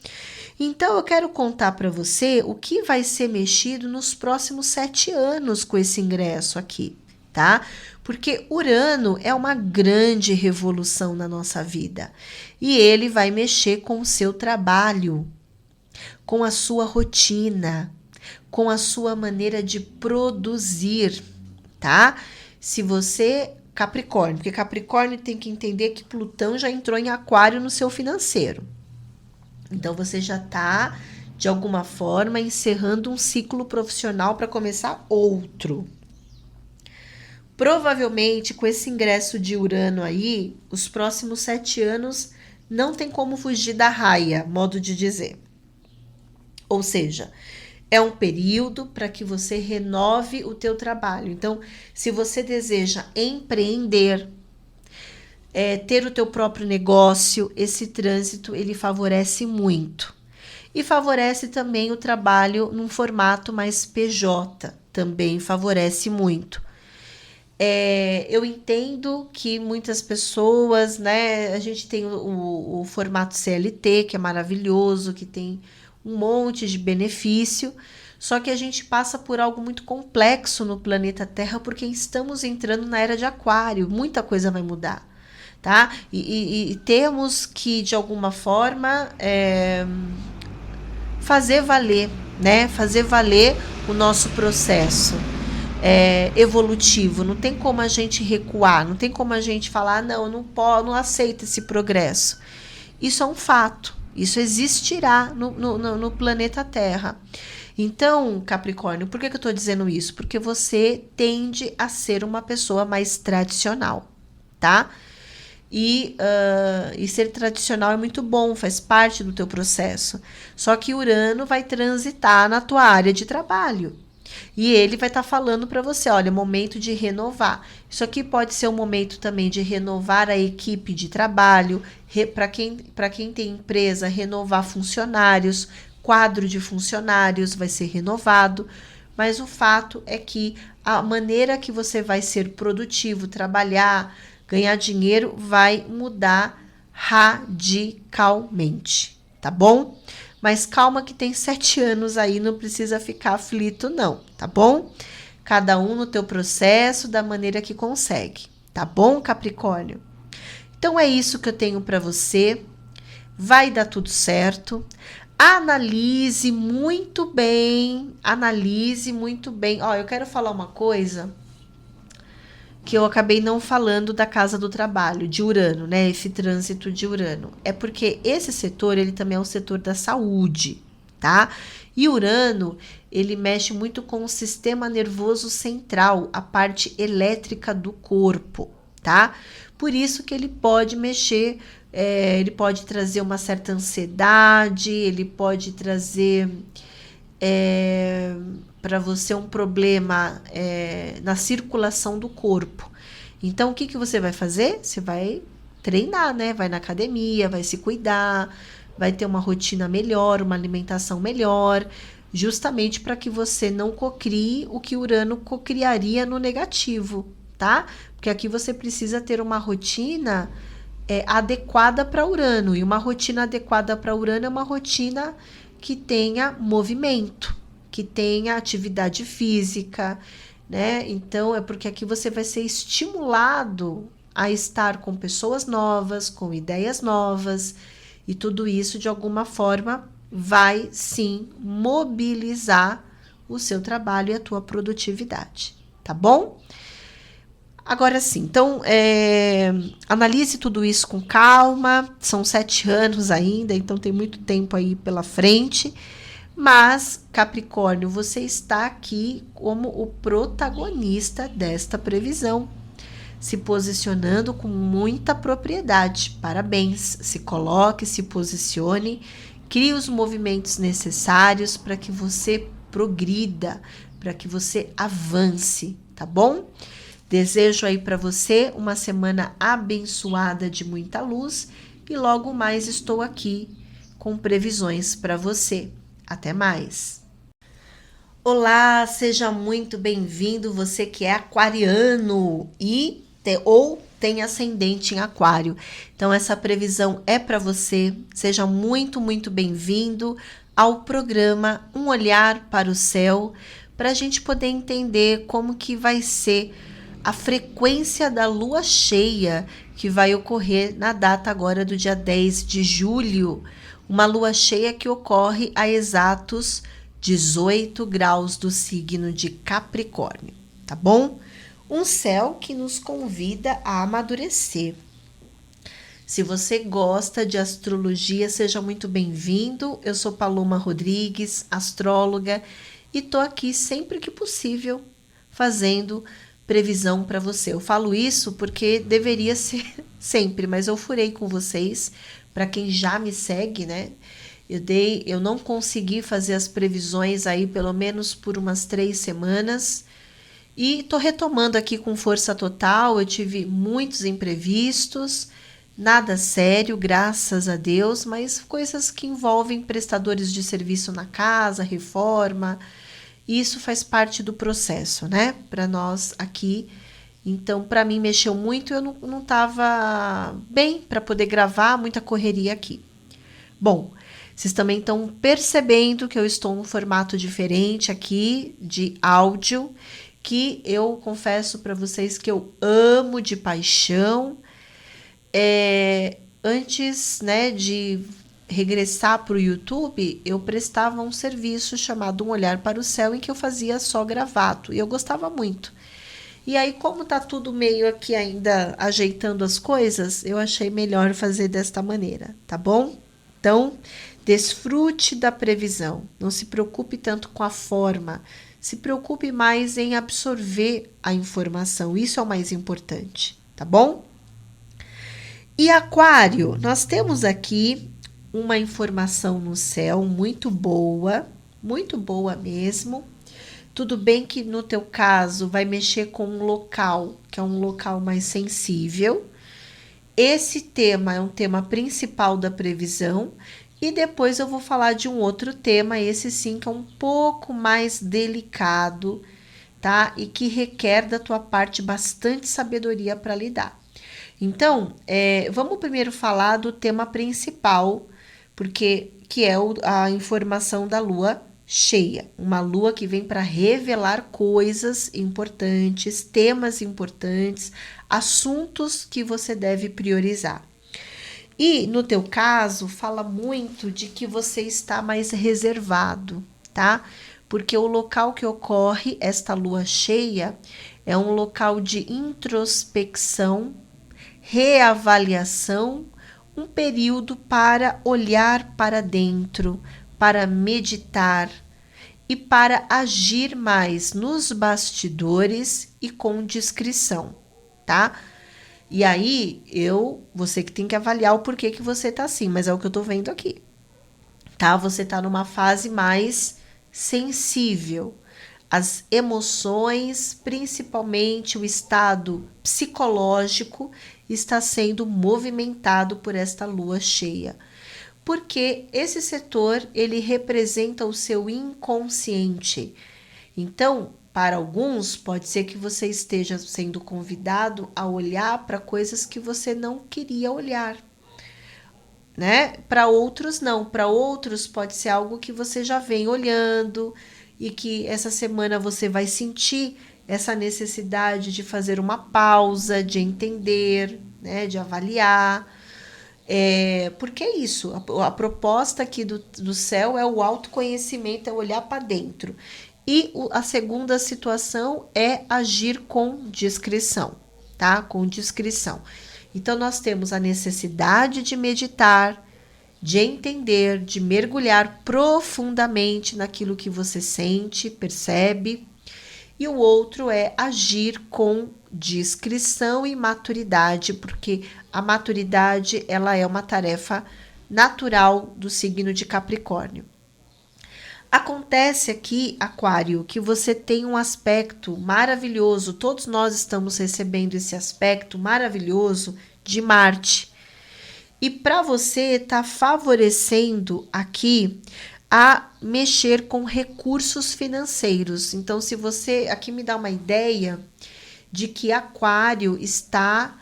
Então, eu quero contar para você o que vai ser mexido nos próximos 7 anos com esse ingresso aqui, tá? Porque Urano é uma grande revolução na nossa vida e ele vai mexer com o seu trabalho, com a sua rotina, com a sua maneira de produzir, tá? Se você, Capricórnio, porque Capricórnio tem que entender que Plutão já entrou em Aquário no seu financeiro. Então, você já está, de alguma forma, encerrando um ciclo profissional para começar outro. Provavelmente, com esse ingresso de Urano aí, os próximos 7 anos não tem como fugir da raia, modo de dizer. Ou seja, é um período para que você renove o teu trabalho. Então, se você deseja empreender, ter o teu próprio negócio, esse trânsito ele favorece muito. E favorece também o trabalho num formato mais PJ, também favorece muito. Eu entendo que muitas pessoas, né, a gente tem o formato CLT, que é maravilhoso, que tem um monte de benefício, só que a gente passa por algo muito complexo no planeta Terra, porque estamos entrando na era de Aquário, muita coisa vai mudar. Tá? E temos que, de alguma forma, fazer valer, né? Fazer valer o nosso processo evolutivo. Não tem como a gente recuar, não tem como a gente falar, não aceito esse progresso. Isso é um fato, isso existirá no planeta Terra. Então, Capricórnio, por que eu estou dizendo isso? Porque você tende a ser uma pessoa mais tradicional, tá? E ser tradicional é muito bom, faz parte do teu processo. Só que Urano vai transitar na tua área de trabalho. E ele vai estar falando para você, olha, é momento de renovar. Isso aqui pode ser um momento também de renovar a equipe de trabalho, para quem tem empresa, renovar funcionários, quadro de funcionários vai ser renovado. Mas o fato é que a maneira que você vai ser produtivo, trabalhar, ganhar dinheiro vai mudar radicalmente, tá bom? Mas calma que tem 7 anos aí, não precisa ficar aflito não, tá bom? Cada um no teu processo, da maneira que consegue, tá bom, Capricórnio? Então é isso que eu tenho para você, vai dar tudo certo. Analise muito bem. Ó, eu quero falar uma coisa que eu acabei não falando da casa do trabalho, de Urano, né? Esse trânsito de Urano. É porque esse setor, ele também é um setor da saúde, tá? E Urano, ele mexe muito com o sistema nervoso central, a parte elétrica do corpo, tá? Por isso que ele pode mexer, ele pode trazer uma certa ansiedade, ele pode trazer para você um problema na circulação do corpo. Então, o que você vai fazer? Você vai treinar, né? Vai na academia, vai se cuidar, vai ter uma rotina melhor, uma alimentação melhor, justamente para que você não cocrie o que Urano cocriaria no negativo, tá? Porque aqui você precisa ter uma rotina adequada para Urano, e uma rotina adequada para Urano é uma rotina que tenha movimento, que tenha atividade física, né? Então, é porque aqui você vai ser estimulado a estar com pessoas novas, com ideias novas, e tudo isso, de alguma forma, vai, sim, mobilizar o seu trabalho e a tua produtividade, tá bom? Agora sim, então, analise tudo isso com calma, são 7 anos ainda, então tem muito tempo aí pela frente, mas, Capricórnio, você está aqui como o protagonista desta previsão, se posicionando com muita propriedade. Parabéns, se coloque, se posicione, Crie os movimentos necessários para que você progrida, para que você avance, tá bom? Desejo aí para você uma semana abençoada de muita luz e logo mais estou aqui com previsões para você. Até mais! Olá, seja muito bem-vindo, você que é aquariano ou tem ascendente em aquário. Então essa previsão é para você. Seja muito, muito bem-vindo ao programa Um Olhar para o Céu, para a gente poder entender como que vai ser a frequência da lua cheia que vai ocorrer na data agora do dia 10 de julho. Uma lua cheia que ocorre a exatos 18 graus do signo de Capricórnio, tá bom? Um céu que nos convida a amadurecer. Se você gosta de astrologia, seja muito bem-vindo. Eu sou Paloma Rodrigues, astróloga, e tô aqui sempre que possível fazendo previsão para você. Eu falo isso porque deveria ser sempre, mas eu furei com vocês. Para quem já me segue, né? Eu não consegui fazer as previsões aí pelo menos por umas 3 semanas e tô retomando aqui com força total. Eu tive muitos imprevistos, nada sério, graças a Deus, mas coisas que envolvem prestadores de serviço na casa, reforma. Isso faz parte do processo, né? Para nós aqui. Então, para mim, mexeu muito. Eu não estava bem para poder gravar, muita correria aqui. Bom, vocês também estão percebendo que eu estou num formato diferente aqui de áudio, que eu confesso para vocês que eu amo de paixão. Antes, né, de regressar para o YouTube, eu prestava um serviço chamado Um Olhar para o Céu, em que eu fazia só gravado, e eu gostava muito. E aí, como tá tudo meio aqui ainda ajeitando as coisas, eu achei melhor fazer desta maneira, tá bom? Então, desfrute da previsão, não se preocupe tanto com a forma, se preocupe mais em absorver a informação, isso é o mais importante, tá bom? E Aquário, nós temos aqui uma informação no céu muito boa mesmo. Tudo bem que no teu caso vai mexer com um local, que é um local mais sensível. Esse tema é um tema principal da previsão e depois eu vou falar de um outro tema, esse sim que é um pouco mais delicado, tá? E que requer da tua parte bastante sabedoria para lidar. Então, vamos primeiro falar do tema principal, que é a informação da lua cheia. Uma lua que vem para revelar coisas importantes, temas importantes, assuntos que você deve priorizar. E no teu caso, fala muito de que você está mais reservado, tá? Porque o local que ocorre esta lua cheia é um local de introspecção, reavaliação, um período para olhar para dentro, para meditar e para agir mais nos bastidores e com discrição, tá? E aí, você que tem que avaliar o porquê que você tá assim, mas é o que eu tô vendo aqui, tá? Você tá numa fase mais sensível. As emoções, principalmente o estado psicológico, está sendo movimentado por esta lua cheia. Porque esse setor, ele representa o seu inconsciente. Então, para alguns, pode ser que você esteja sendo convidado a olhar para coisas que você não queria olhar, né? Para outros, não. Para outros, pode ser algo que você já vem olhando e que essa semana você vai sentir essa necessidade de fazer uma pausa, de entender, né? De avaliar. Porque é isso, a proposta aqui do céu é o autoconhecimento, é olhar para dentro. E a segunda situação é agir com discrição, tá? Com discrição. Então, nós temos a necessidade de meditar, de entender, de mergulhar profundamente naquilo que você sente, percebe. E o outro é agir com discrição e maturidade, porque a maturidade ela é uma tarefa natural do signo de Capricórnio. Acontece aqui, Aquário, que você tem um aspecto maravilhoso, todos nós estamos recebendo esse aspecto maravilhoso de Marte. E para você está favorecendo aqui a mexer com recursos financeiros. Então, se você aqui me dá uma ideia de que Aquário está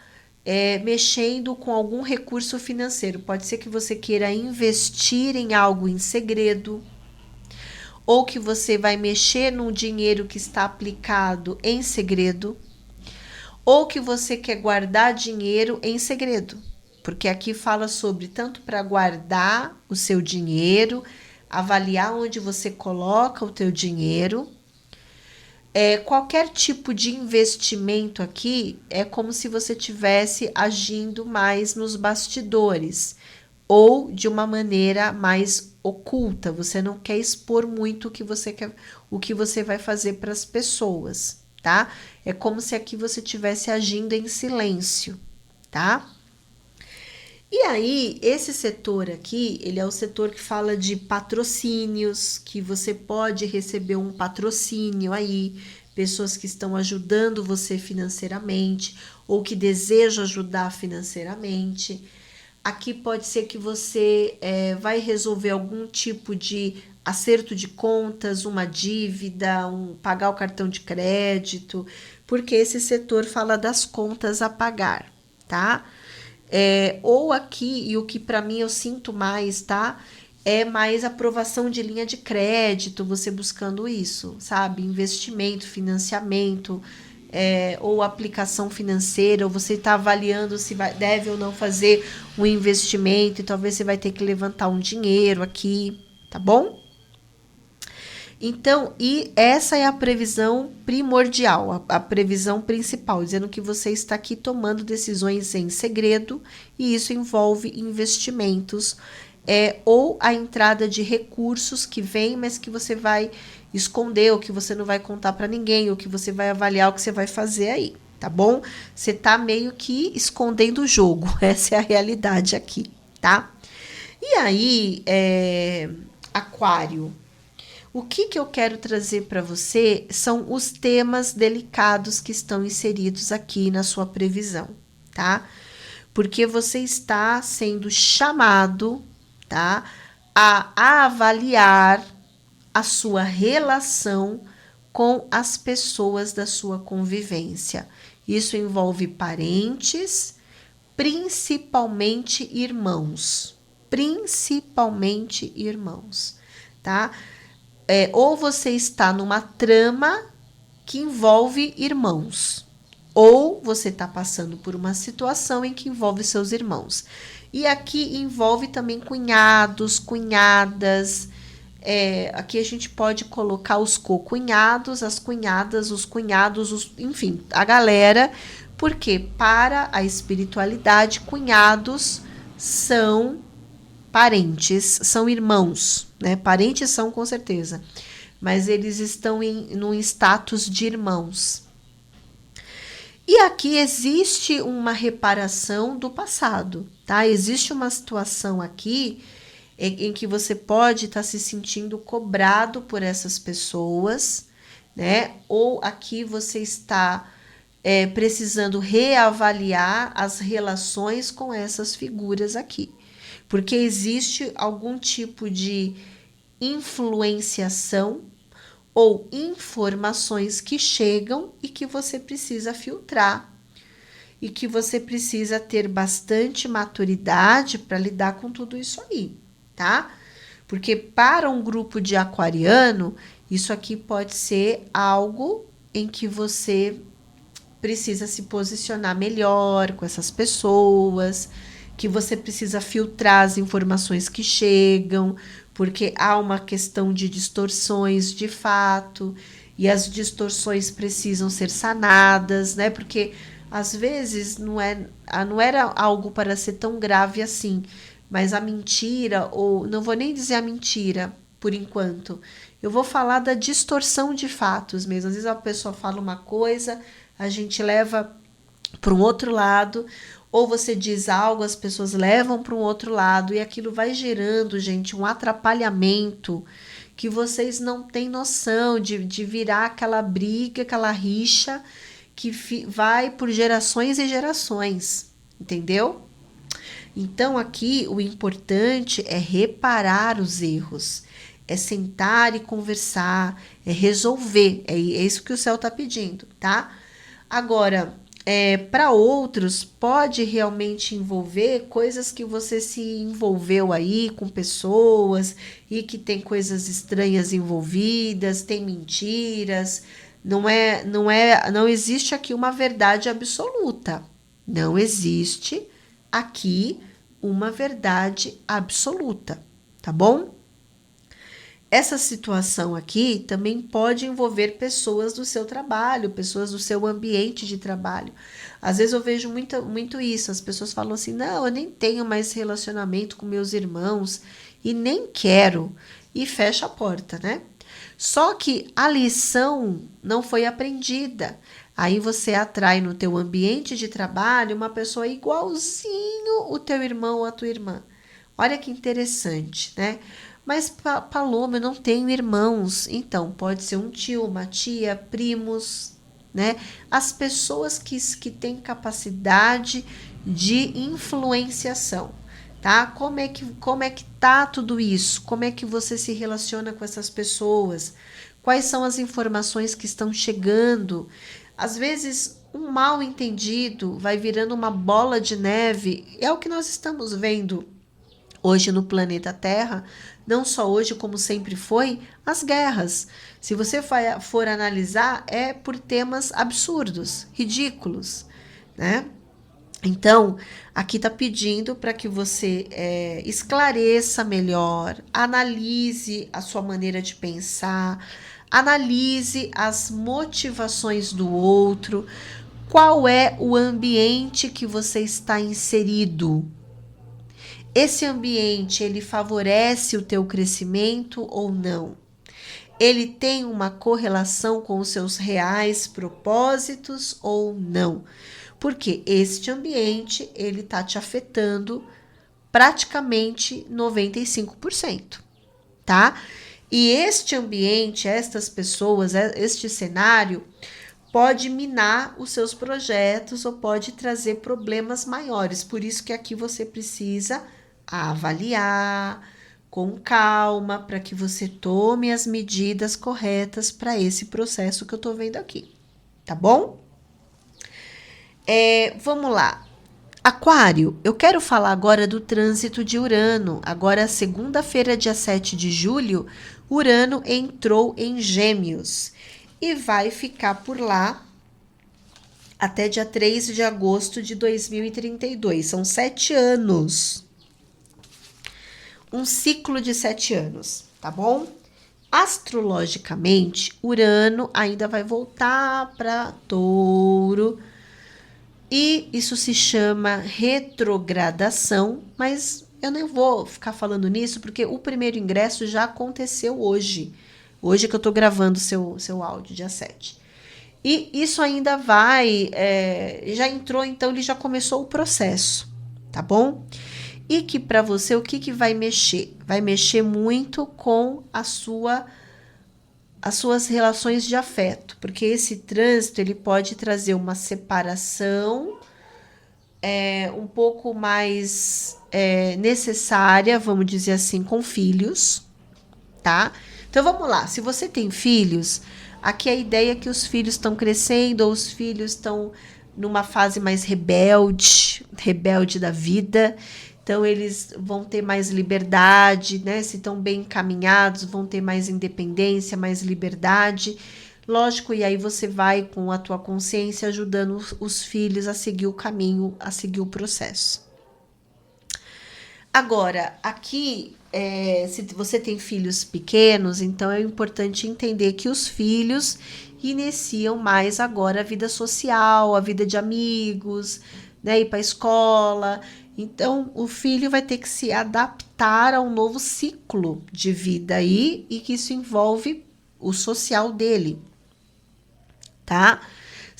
mexendo com algum recurso financeiro. Pode ser que você queira investir em algo em segredo, ou que você vai mexer num dinheiro que está aplicado em segredo, ou que você quer guardar dinheiro em segredo. Porque aqui fala sobre tanto para guardar o seu dinheiro, avaliar onde você coloca o teu dinheiro. Qualquer tipo de investimento aqui é como se você estivesse agindo mais nos bastidores ou de uma maneira mais oculta. Você não quer expor muito o que você vai fazer para as pessoas, tá? É como se aqui você estivesse agindo em silêncio, tá? E aí, esse setor aqui, ele é o setor que fala de patrocínios, que você pode receber um patrocínio aí, pessoas que estão ajudando você financeiramente ou que desejam ajudar financeiramente. Aqui pode ser que você vai resolver algum tipo de acerto de contas, uma dívida, pagar o cartão de crédito, porque esse setor fala das contas a pagar, tá? Ou aqui, e o que para mim eu sinto mais, tá? É mais aprovação de linha de crédito, você buscando isso, sabe? Investimento, financiamento, ou aplicação financeira, ou você está avaliando se deve ou não fazer um investimento, e talvez você vai ter que levantar um dinheiro aqui, tá bom? Então, e essa é a previsão primordial, a previsão principal, dizendo que você está aqui tomando decisões em segredo, e isso envolve investimentos, ou a entrada de recursos que vem, mas que você vai esconder, ou que você não vai contar para ninguém, ou que você vai avaliar o que você vai fazer aí, tá bom? Você tá meio que escondendo o jogo, essa é a realidade aqui, tá? E aí, Aquário, o que eu quero trazer para você são os temas delicados que estão inseridos aqui na sua previsão, tá? Porque você está sendo chamado, tá, a avaliar a sua relação com as pessoas da sua convivência. Isso envolve parentes, principalmente irmãos. Principalmente irmãos, tá? Ou você está numa trama que envolve irmãos, ou você está passando por uma situação em que envolve seus irmãos. E aqui envolve também cunhados, cunhadas. Aqui a gente pode colocar os co-cunhados, as cunhadas, os cunhados, enfim, a galera, porque para a espiritualidade, cunhados são parentes, são irmãos, né? Parentes são com certeza, mas eles estão num status de irmãos. E aqui existe uma reparação do passado, tá? Existe uma situação aqui em que você pode estar se sentindo cobrado por essas pessoas, né? Ou aqui você está precisando reavaliar as relações com essas figuras aqui. Porque existe algum tipo de influenciação ou informações que chegam e que você precisa filtrar e que você precisa ter bastante maturidade para lidar com tudo isso aí, tá? Porque para um grupo de aquariano, isso aqui pode ser algo em que você precisa se posicionar melhor com essas pessoas, que você precisa filtrar as informações que chegam, porque há uma questão de distorções de fato, e as distorções precisam ser sanadas, né? Porque às vezes não era algo para ser tão grave assim, mas a mentira, ou não vou nem dizer a mentira por enquanto, eu vou falar da distorção de fatos mesmo. Às vezes a pessoa fala uma coisa, a gente leva para um outro lado, ou você diz algo, as pessoas levam para um outro lado, e aquilo vai gerando, gente, um atrapalhamento que vocês não têm noção de virar aquela briga, aquela rixa que vai por gerações e gerações, entendeu? Então aqui o importante é reparar os erros, é sentar e conversar, é resolver, é isso que o céu está pedindo, tá? Agora, para outros, pode realmente envolver coisas que você se envolveu aí com pessoas e que tem coisas estranhas envolvidas, tem mentiras. Não existe aqui uma verdade absoluta. Não existe aqui uma verdade absoluta, tá bom? Essa situação aqui também pode envolver pessoas do seu trabalho, pessoas do seu ambiente de trabalho. Às vezes eu vejo muito isso, as pessoas falam assim, não, eu nem tenho mais relacionamento com meus irmãos e nem quero, e fecha a porta, né? Só que a lição não foi aprendida. Aí você atrai no teu ambiente de trabalho uma pessoa igualzinho o teu irmão ou a tua irmã. Olha que interessante, né? Mas, Paloma, eu não tenho irmãos. Então, pode ser um tio, uma tia, primos, né? As pessoas que têm capacidade de influenciação, tá? Como é que tá tudo isso? Como é que você se relaciona com essas pessoas? Quais são as informações que estão chegando? Às vezes, um mal entendido vai virando uma bola de neve. É o que nós estamos vendo hoje no planeta Terra, não só hoje como sempre foi, as guerras. Se você for analisar, é por temas absurdos, ridículos, né? Então, aqui está pedindo para que você esclareça melhor, analise a sua maneira de pensar, analise as motivações do outro, qual é o ambiente que você está inserido. Esse ambiente, ele favorece o teu crescimento ou não? Ele tem uma correlação com os seus reais propósitos ou não? Porque este ambiente, ele tá te afetando praticamente 95%, tá? E este ambiente, estas pessoas, este cenário pode minar os seus projetos ou pode trazer problemas maiores. Por isso que aqui você precisa avaliar com calma para que você tome as medidas corretas para esse processo que eu tô vendo aqui, tá bom? Vamos lá. Aquário, eu quero falar agora do trânsito de Urano. Agora, segunda-feira, dia 7 de julho, Urano entrou em Gêmeos e vai ficar por lá até dia 3 de agosto de 2032. São 7 anos. Um ciclo de 7 anos, tá bom? Astrologicamente, Urano ainda vai voltar para Touro. E isso se chama retrogradação, mas eu não vou ficar falando nisso porque o primeiro ingresso já aconteceu hoje. Hoje que eu estou gravando seu áudio, dia 7. E isso ainda já entrou, então ele já começou o processo, tá bom? E que para você, o que vai mexer? Vai mexer muito com as suas relações de afeto, porque esse trânsito ele pode trazer uma separação um pouco mais necessária, vamos dizer assim, com filhos, tá? Então vamos lá, se você tem filhos, aqui a ideia é que os filhos estão crescendo ou os filhos estão numa fase mais rebelde da vida. Então, eles vão ter mais liberdade, né? Se estão bem encaminhados, vão ter mais independência, mais liberdade. Lógico, e aí você vai com a tua consciência ajudando os filhos a seguir o caminho, a seguir o processo. Agora, aqui, se você tem filhos pequenos, então é importante entender que os filhos iniciam mais agora a vida social, a vida de amigos, né? Ir para a escola. Então, o filho vai ter que se adaptar a um novo ciclo de vida aí e que isso envolve o social dele, tá?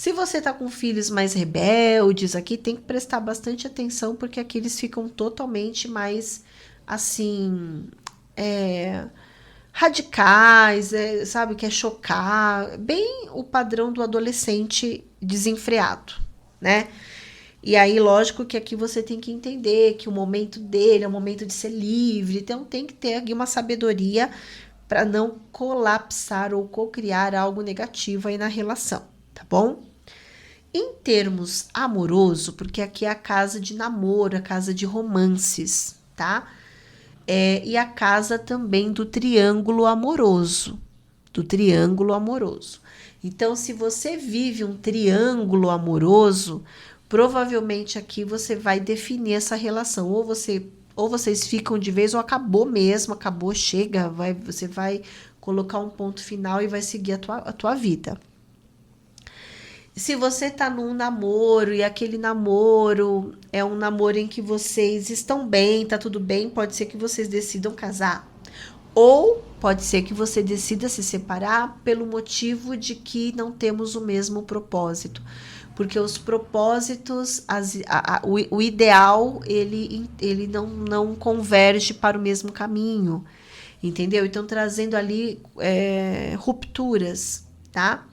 Se você tá com filhos mais rebeldes aqui, tem que prestar bastante atenção, porque aqui eles ficam totalmente mais, assim, radicais, sabe, quer chocar, bem o padrão do adolescente desenfreado, né? E aí, lógico que aqui você tem que entender que o momento dele é o momento de ser livre, então tem que ter aqui uma sabedoria para não colapsar ou cocriar algo negativo aí na relação, tá bom? Em termos amoroso, porque aqui é a casa de namoro, a casa de romances, tá? E a casa também do triângulo amoroso, do triângulo amoroso. Então, se você vive um triângulo amoroso, provavelmente aqui você vai definir essa relação, ou vocês ficam de vez, ou acabou mesmo, acabou, chega, você vai colocar um ponto final e vai seguir a tua vida. Se você tá num namoro e aquele namoro é um namoro em que vocês estão bem, tá tudo bem, pode ser que vocês decidam casar. Ou pode ser que você decida se separar pelo motivo de que não temos o mesmo propósito. Porque os propósitos, o ideal, ele não converge para o mesmo caminho. Entendeu? Então, trazendo ali rupturas, tá?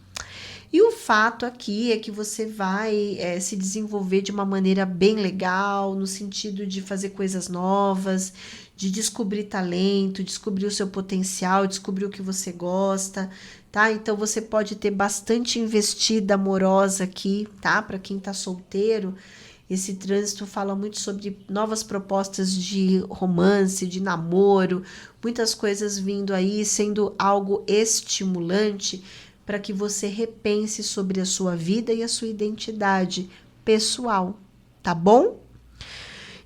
E o fato aqui é que você vai se desenvolver de uma maneira bem legal, no sentido de fazer coisas novas, de descobrir talento, descobrir o seu potencial, descobrir o que você gosta, tá? Então você pode ter bastante investida amorosa aqui, tá? Para quem tá solteiro, esse trânsito fala muito sobre novas propostas de romance, de namoro, muitas coisas vindo aí, sendo algo estimulante para que você repense sobre a sua vida e a sua identidade pessoal, tá bom?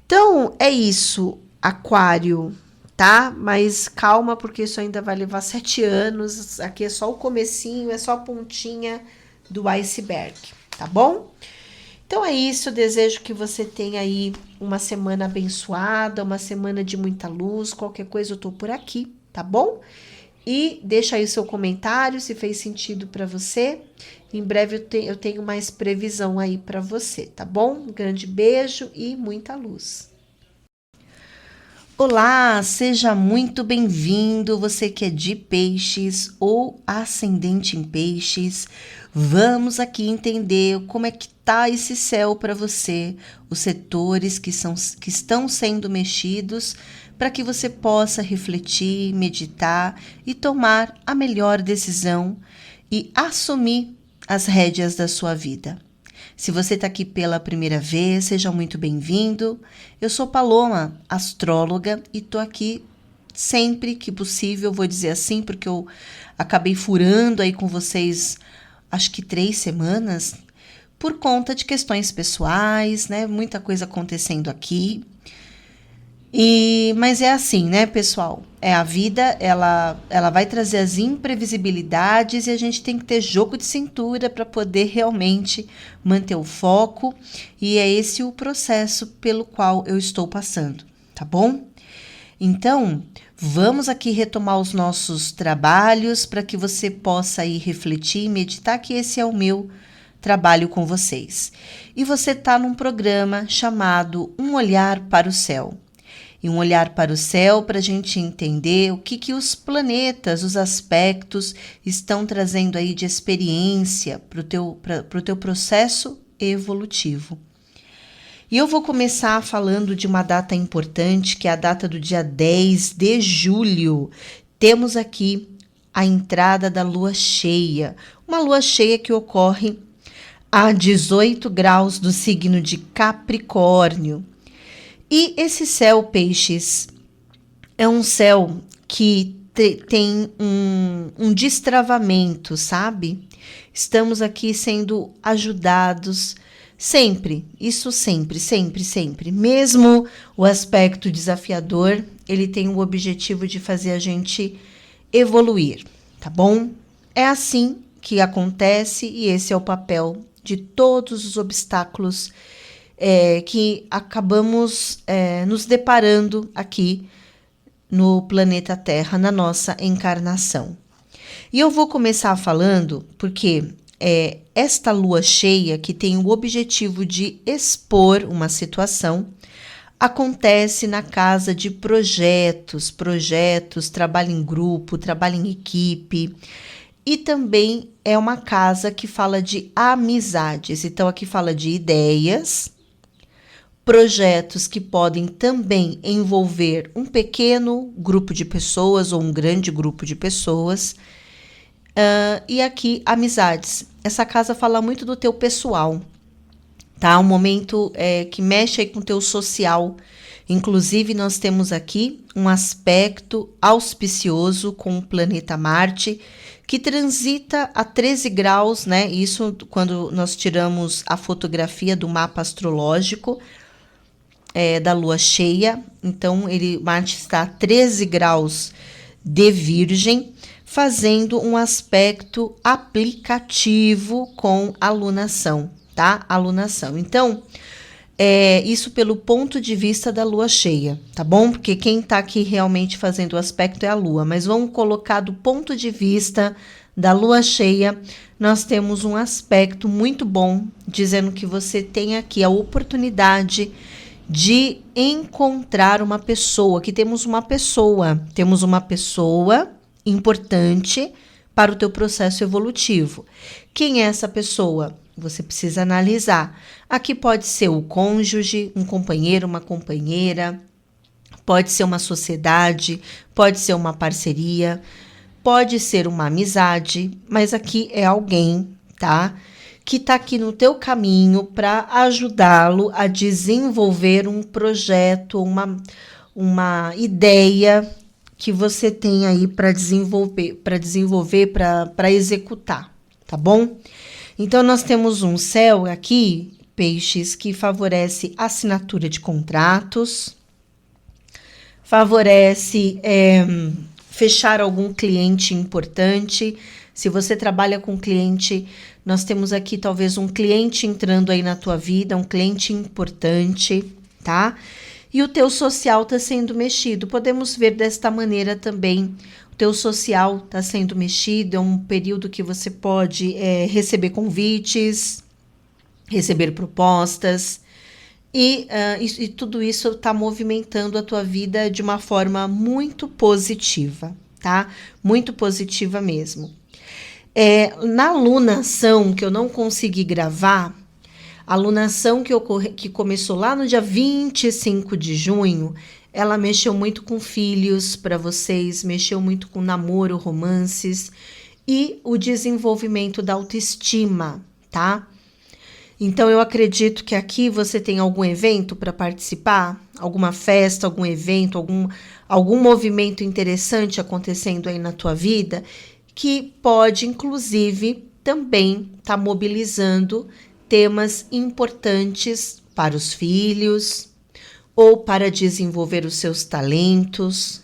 Então, é isso, Aquário, tá? Mas calma, porque isso ainda vai levar 7 anos, aqui é só o comecinho, é só a pontinha do iceberg, tá bom? Então é isso, eu desejo que você tenha aí uma semana abençoada, uma semana de muita luz, qualquer coisa eu tô por aqui, tá bom? E deixa aí o seu comentário, se fez sentido para você. Em breve eu tenho mais previsão aí para você, tá bom? Um grande beijo e muita luz. Olá, seja muito bem-vindo, você que é de peixes ou ascendente em peixes. Vamos aqui entender como é que tá esse céu para você, os setores que estão sendo mexidos, para que você possa refletir, meditar e tomar a melhor decisão e assumir as rédeas da sua vida. Se você está aqui pela primeira vez, seja muito bem-vindo. Eu sou Paloma, astróloga, e estou aqui sempre que possível, vou dizer assim, porque eu acabei furando aí com vocês, acho que 3 semanas, por conta de questões pessoais, né? Muita coisa acontecendo aqui. Mas é assim, né, pessoal? A vida, ela vai trazer as imprevisibilidades e a gente tem que ter jogo de cintura para poder realmente manter o foco. E é esse o processo pelo qual eu estou passando, tá bom? Então, vamos aqui retomar os nossos trabalhos para que você possa aí refletir e meditar, que esse é o meu trabalho com vocês. E você está num programa chamado Um Olhar para o Céu. E um olhar para o céu para a gente entender o que os planetas, os aspectos estão trazendo aí de experiência para o teu processo evolutivo. E eu vou começar falando de uma data importante, que é a data do dia 10 de julho. Temos aqui a entrada da lua cheia, uma lua cheia que ocorre a 18 graus do signo de Capricórnio. E esse céu, peixes, é um céu que tem um destravamento, sabe? Estamos aqui sendo ajudados sempre, isso sempre, sempre, sempre. Mesmo o aspecto desafiador, ele tem o objetivo de fazer a gente evoluir, tá bom? É assim que acontece e esse é o papel de todos os obstáculos que acabamos nos deparando aqui no planeta Terra, na nossa encarnação. E eu vou começar falando porque esta lua cheia, que tem o objetivo de expor uma situação, acontece na casa de projetos, trabalho em grupo, trabalho em equipe, e também é uma casa que fala de amizades. Então, aqui fala de ideias, projetos que podem também envolver um pequeno grupo de pessoas ou um grande grupo de pessoas. E aqui, amizades. Essa casa fala muito do teu pessoal, tá? Um momento que mexe aí com o teu social. Inclusive, nós temos aqui um aspecto auspicioso com o planeta Marte, que transita a 13 graus, né? Isso quando nós tiramos a fotografia do mapa astrológico da lua cheia. Então, Marte está a 13 graus de Virgem, fazendo um aspecto aplicativo com alunação, tá? Alunação. Então, isso pelo ponto de vista da lua cheia, tá bom? Porque quem está aqui realmente fazendo o aspecto é a lua, mas vamos colocar do ponto de vista da lua cheia, nós temos um aspecto muito bom, dizendo que você tem aqui a oportunidade de encontrar uma pessoa, que temos uma pessoa importante para o teu processo evolutivo. Quem é essa pessoa? Você precisa analisar. Aqui pode ser o cônjuge, um companheiro, uma companheira, pode ser uma sociedade, pode ser uma parceria, pode ser uma amizade, mas aqui é alguém, tá? Que está aqui no teu caminho para ajudá-lo a desenvolver um projeto, uma ideia que você tem aí para desenvolver, para executar, tá bom? Então, nós temos um céu aqui, peixes, que favorece assinatura de contratos, favorece fechar algum cliente importante. Se você trabalha com cliente, nós temos aqui talvez um cliente entrando aí na tua vida, um cliente importante, tá? E o teu social está sendo mexido. Podemos ver desta maneira também. O teu social está sendo mexido, é um período que você pode receber convites, receber propostas, e tudo isso está movimentando a tua vida de uma forma muito positiva, tá? Muito positiva mesmo. Na alunação, que eu não consegui gravar, a alunação que começou lá no dia 25 de junho, ela mexeu muito com filhos para vocês, mexeu muito com namoro, romances e o desenvolvimento da autoestima, tá? Então, eu acredito que aqui você tem algum evento para participar, alguma festa, algum evento, algum movimento interessante acontecendo aí na tua vida, que pode, inclusive, também estar mobilizando temas importantes para os filhos ou para desenvolver os seus talentos.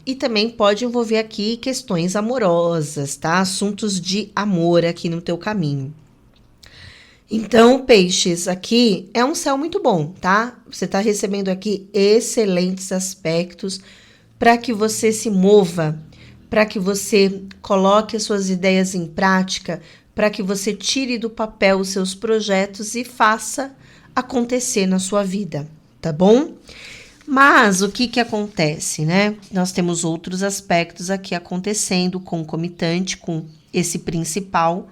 E também pode envolver aqui questões amorosas, tá? Assuntos de amor aqui no teu caminho. Então, peixes, aqui é um céu muito bom, tá? Você está recebendo aqui excelentes aspectos para que você se mova, para que você coloque as suas ideias em prática, para que você tire do papel os seus projetos e faça acontecer na sua vida, tá bom? Mas o que acontece, né? Nós temos outros aspectos aqui acontecendo concomitante com esse principal,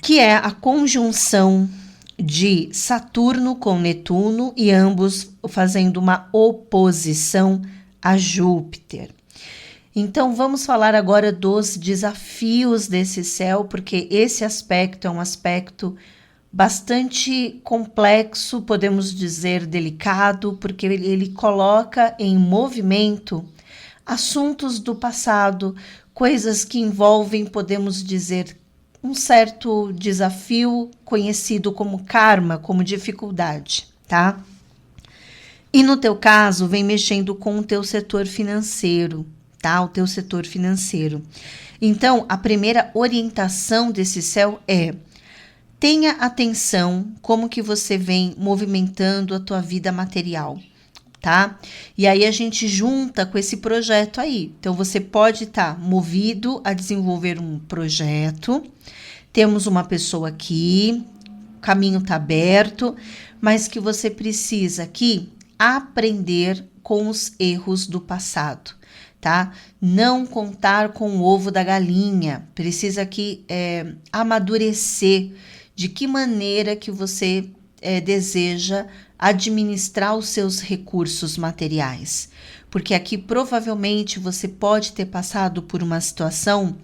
que é a conjunção de Saturno com Netuno e ambos fazendo uma oposição a Júpiter. Então, vamos falar agora dos desafios desse céu, porque esse aspecto é um aspecto bastante complexo, podemos dizer delicado, porque ele coloca em movimento assuntos do passado, coisas que envolvem, podemos dizer, um certo desafio conhecido como karma, como dificuldade, tá? E no teu caso, vem mexendo com o teu setor financeiro, tá? O teu setor financeiro. Então, a primeira orientação desse céu é: tenha atenção como que você vem movimentando a tua vida material. tá? E aí a gente junta com esse projeto aí. Então você pode estar movido a desenvolver um projeto. Temos uma pessoa aqui, o caminho está aberto, mas que você precisa aqui aprender com os erros do passado, tá? Não contar com o ovo da galinha. Precisa aqui amadurecer de que maneira que você deseja administrar os seus recursos materiais. Porque aqui provavelmente você pode ter passado por uma situação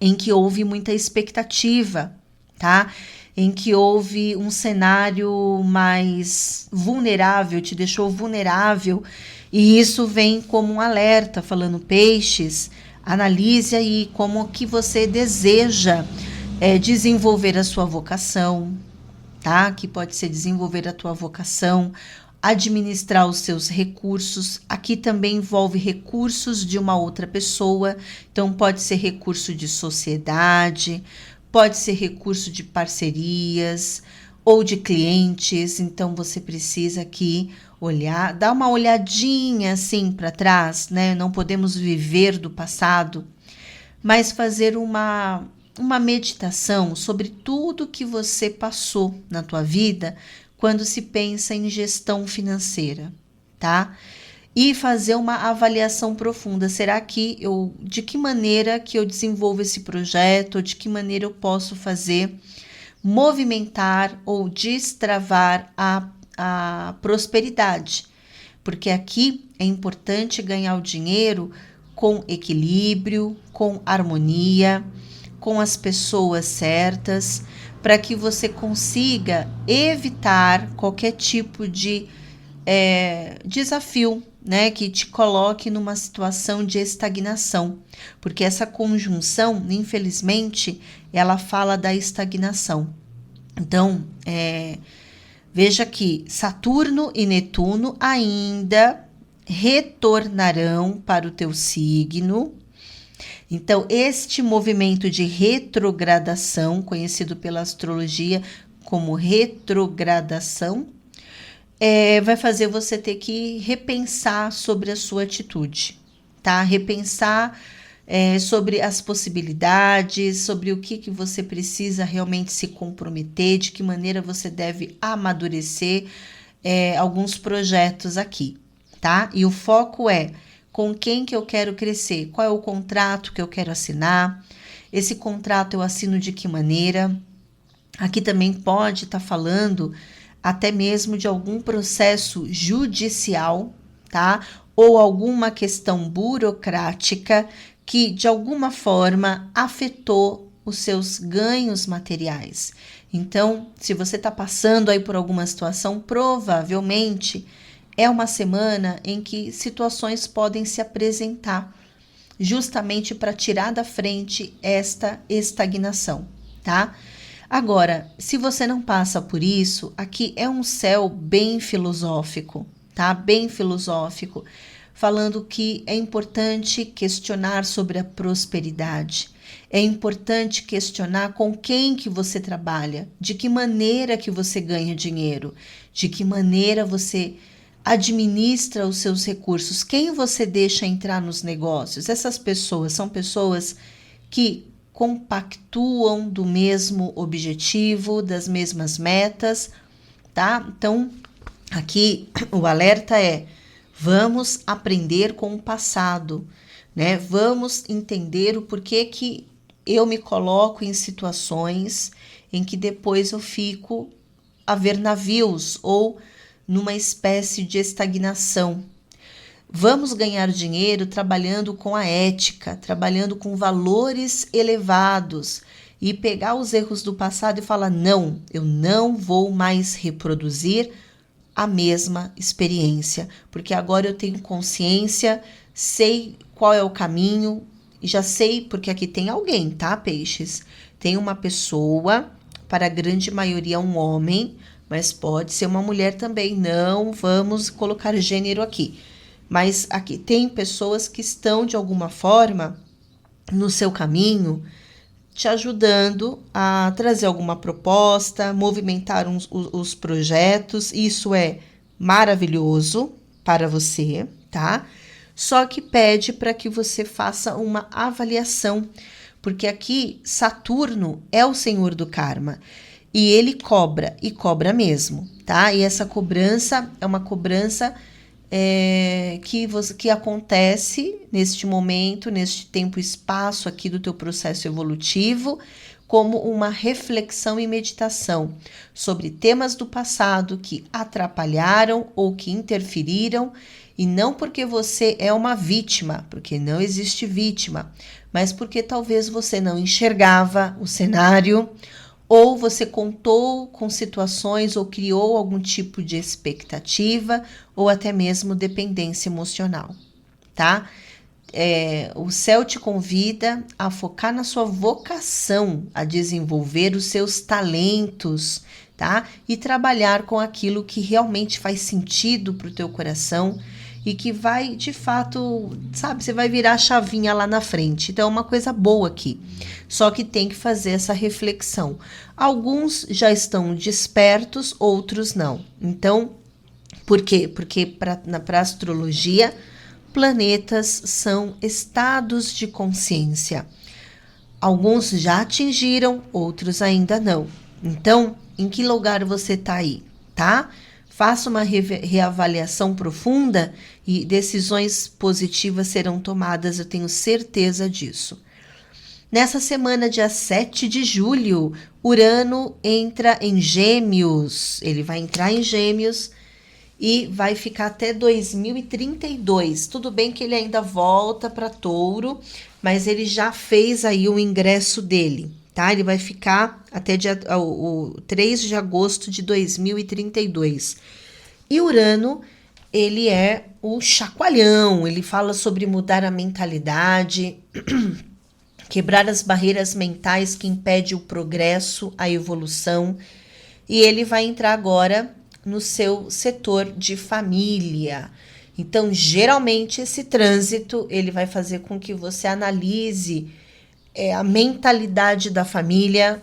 em que houve muita expectativa, tá? Em que houve um cenário mais vulnerável, te deixou vulnerável, e isso vem como um alerta, falando: peixes, analise aí como que você deseja desenvolver a sua vocação, tá? Que pode ser desenvolver a tua vocação, administrar os seus recursos. Aqui também envolve recursos de uma outra pessoa, então pode ser recurso de sociedade, pode ser recurso de parcerias ou de clientes. Então você precisa aqui olhar, dar uma olhadinha assim para trás, né? Não podemos viver do passado, mas fazer uma meditação sobre tudo que você passou na tua vida quando se pensa em gestão financeira, tá? E fazer uma avaliação profunda. Será que de que maneira que eu desenvolvo esse projeto? De que maneira eu posso fazer movimentar ou destravar a prosperidade? Porque aqui é importante ganhar o dinheiro com equilíbrio, com harmonia, com as pessoas certas, para que você consiga evitar qualquer tipo de desafio, né, que te coloque numa situação de estagnação, porque essa conjunção, infelizmente, ela fala da estagnação. Então, veja que Saturno e Netuno ainda retornarão para o teu signo. Então, este movimento de retrogradação, conhecido pela astrologia como retrogradação, vai fazer você ter que repensar sobre a sua atitude, tá? Repensar sobre as possibilidades, sobre o que você precisa realmente se comprometer, de que maneira você deve amadurecer alguns projetos aqui, tá? E o foco é: com quem que eu quero crescer? Qual é o contrato que eu quero assinar? Esse contrato eu assino de que maneira? Aqui também pode estar falando até mesmo de algum processo judicial, tá? Ou alguma questão burocrática que de alguma forma afetou os seus ganhos materiais. Então, se você está passando aí por alguma situação, provavelmente é uma semana em que situações podem se apresentar justamente para tirar da frente esta estagnação, tá? Agora, se você não passa por isso, aqui é um céu bem filosófico, tá? Bem filosófico, falando que é importante questionar sobre a prosperidade. É importante questionar com quem que você trabalha, de que maneira que você ganha dinheiro, de que maneira você administra os seus recursos, quem você deixa entrar nos negócios. Essas pessoas são pessoas que compactuam do mesmo objetivo, das mesmas metas, tá? Então, aqui o alerta é: vamos aprender com o passado, né? Vamos entender o porquê que eu me coloco em situações em que depois eu fico a ver navios ou numa espécie de estagnação. Vamos ganhar dinheiro trabalhando com a ética, trabalhando com valores elevados e pegar os erros do passado e falar: não, eu não vou mais reproduzir a mesma experiência, porque agora eu tenho consciência, sei qual é o caminho e já sei, porque aqui tem alguém, tá, peixes? Tem uma pessoa, para a grande maioria um homem, mas pode ser uma mulher também, não vamos colocar gênero aqui. Mas aqui tem pessoas que estão, de alguma forma, no seu caminho, te ajudando a trazer alguma proposta, movimentar os projetos. Isso é maravilhoso, para você, tá? Só que pede para que você faça uma avaliação, porque aqui Saturno é o senhor do karma e ele cobra, e cobra mesmo, tá? E essa cobrança é uma cobrança que acontece neste momento, neste tempo e espaço aqui do teu processo evolutivo, como uma reflexão e meditação sobre temas do passado que atrapalharam ou que interferiram, e não porque você é uma vítima, porque não existe vítima, mas porque talvez você não enxergava o cenário, ou você contou com situações ou criou algum tipo de expectativa ou até mesmo dependência emocional, tá? O céu te convida a focar na sua vocação, a desenvolver os seus talentos, tá? E trabalhar com aquilo que realmente faz sentido para o teu coração e que vai, de fato, sabe, você vai virar a chavinha lá na frente. Então, é uma coisa boa aqui. Só que tem que fazer essa reflexão. Alguns já estão despertos, outros não. Então, por quê? Porque para a astrologia, planetas são estados de consciência. Alguns já atingiram, outros ainda não. Então, em que lugar você está aí, tá? Faça uma reavaliação profunda e decisões positivas serão tomadas, eu tenho certeza disso. Nessa semana, dia 7 de julho, Urano entra em Gêmeos. Ele vai entrar em Gêmeos e vai ficar até 2032. Tudo bem que ele ainda volta para Touro, mas ele já fez aí o ingresso dele, tá? Ele vai ficar até o 3 de agosto de 2032. E Urano, ele é o chacoalhão, ele fala sobre mudar a mentalidade, quebrar as barreiras mentais que impedem o progresso, a evolução. E ele vai entrar agora no seu setor de família. Então, geralmente, esse trânsito, ele vai fazer com que você analise a mentalidade da família.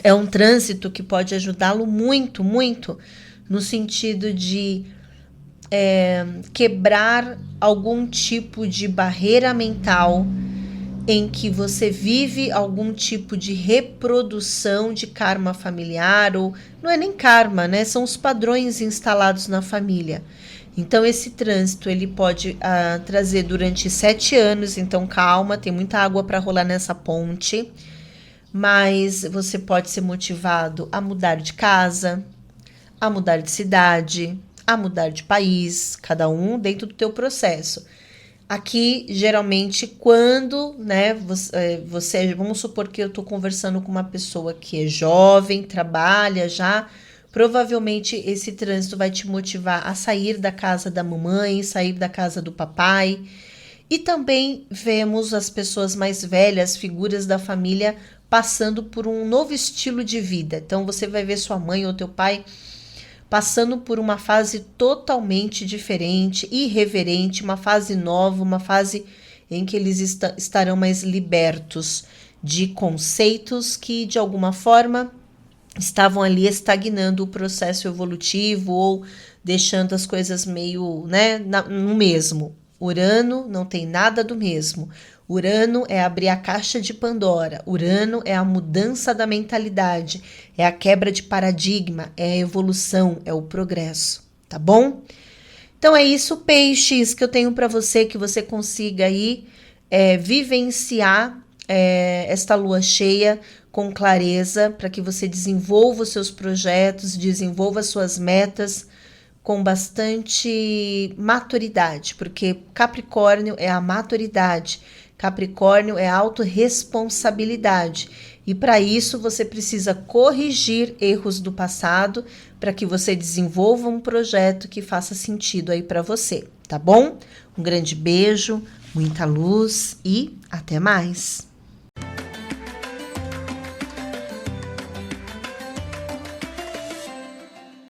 É um trânsito que pode ajudá-lo muito, muito, no sentido de quebrar algum tipo de barreira mental em que você vive algum tipo de reprodução de karma familiar, ou não é nem karma, né? São os padrões instalados na família. Então, esse trânsito, ele pode trazer durante 7 anos, então calma, tem muita água para rolar nessa ponte, mas você pode ser motivado a mudar de casa, a mudar de cidade, a mudar de país, cada um dentro do teu processo. Aqui, geralmente, quando, né, você, vamos supor que eu estou conversando com uma pessoa que é jovem, trabalha já, provavelmente esse trânsito vai te motivar a sair da casa da mamãe, sair da casa do papai. E também vemos as pessoas mais velhas, figuras da família, passando por um novo estilo de vida. Então, você vai ver sua mãe ou teu pai passando por uma fase totalmente diferente, irreverente, uma fase nova, uma fase em que eles estarão mais libertos de conceitos que, de alguma forma, estavam ali estagnando o processo evolutivo ou deixando as coisas meio, né, no mesmo. Urano não tem nada do mesmo. Urano é abrir a caixa de Pandora. Urano é a mudança da mentalidade, é a quebra de paradigma, é a evolução, é o progresso, tá bom? Então é isso, peixes, que eu tenho para você, que você consiga aí vivenciar esta lua cheia com clareza, para que você desenvolva os seus projetos, desenvolva as suas metas com bastante maturidade, porque Capricórnio é a maturidade, Capricórnio é a autorresponsabilidade, e para isso você precisa corrigir erros do passado para que você desenvolva um projeto que faça sentido aí para você, tá bom? Um grande beijo, muita luz e até mais!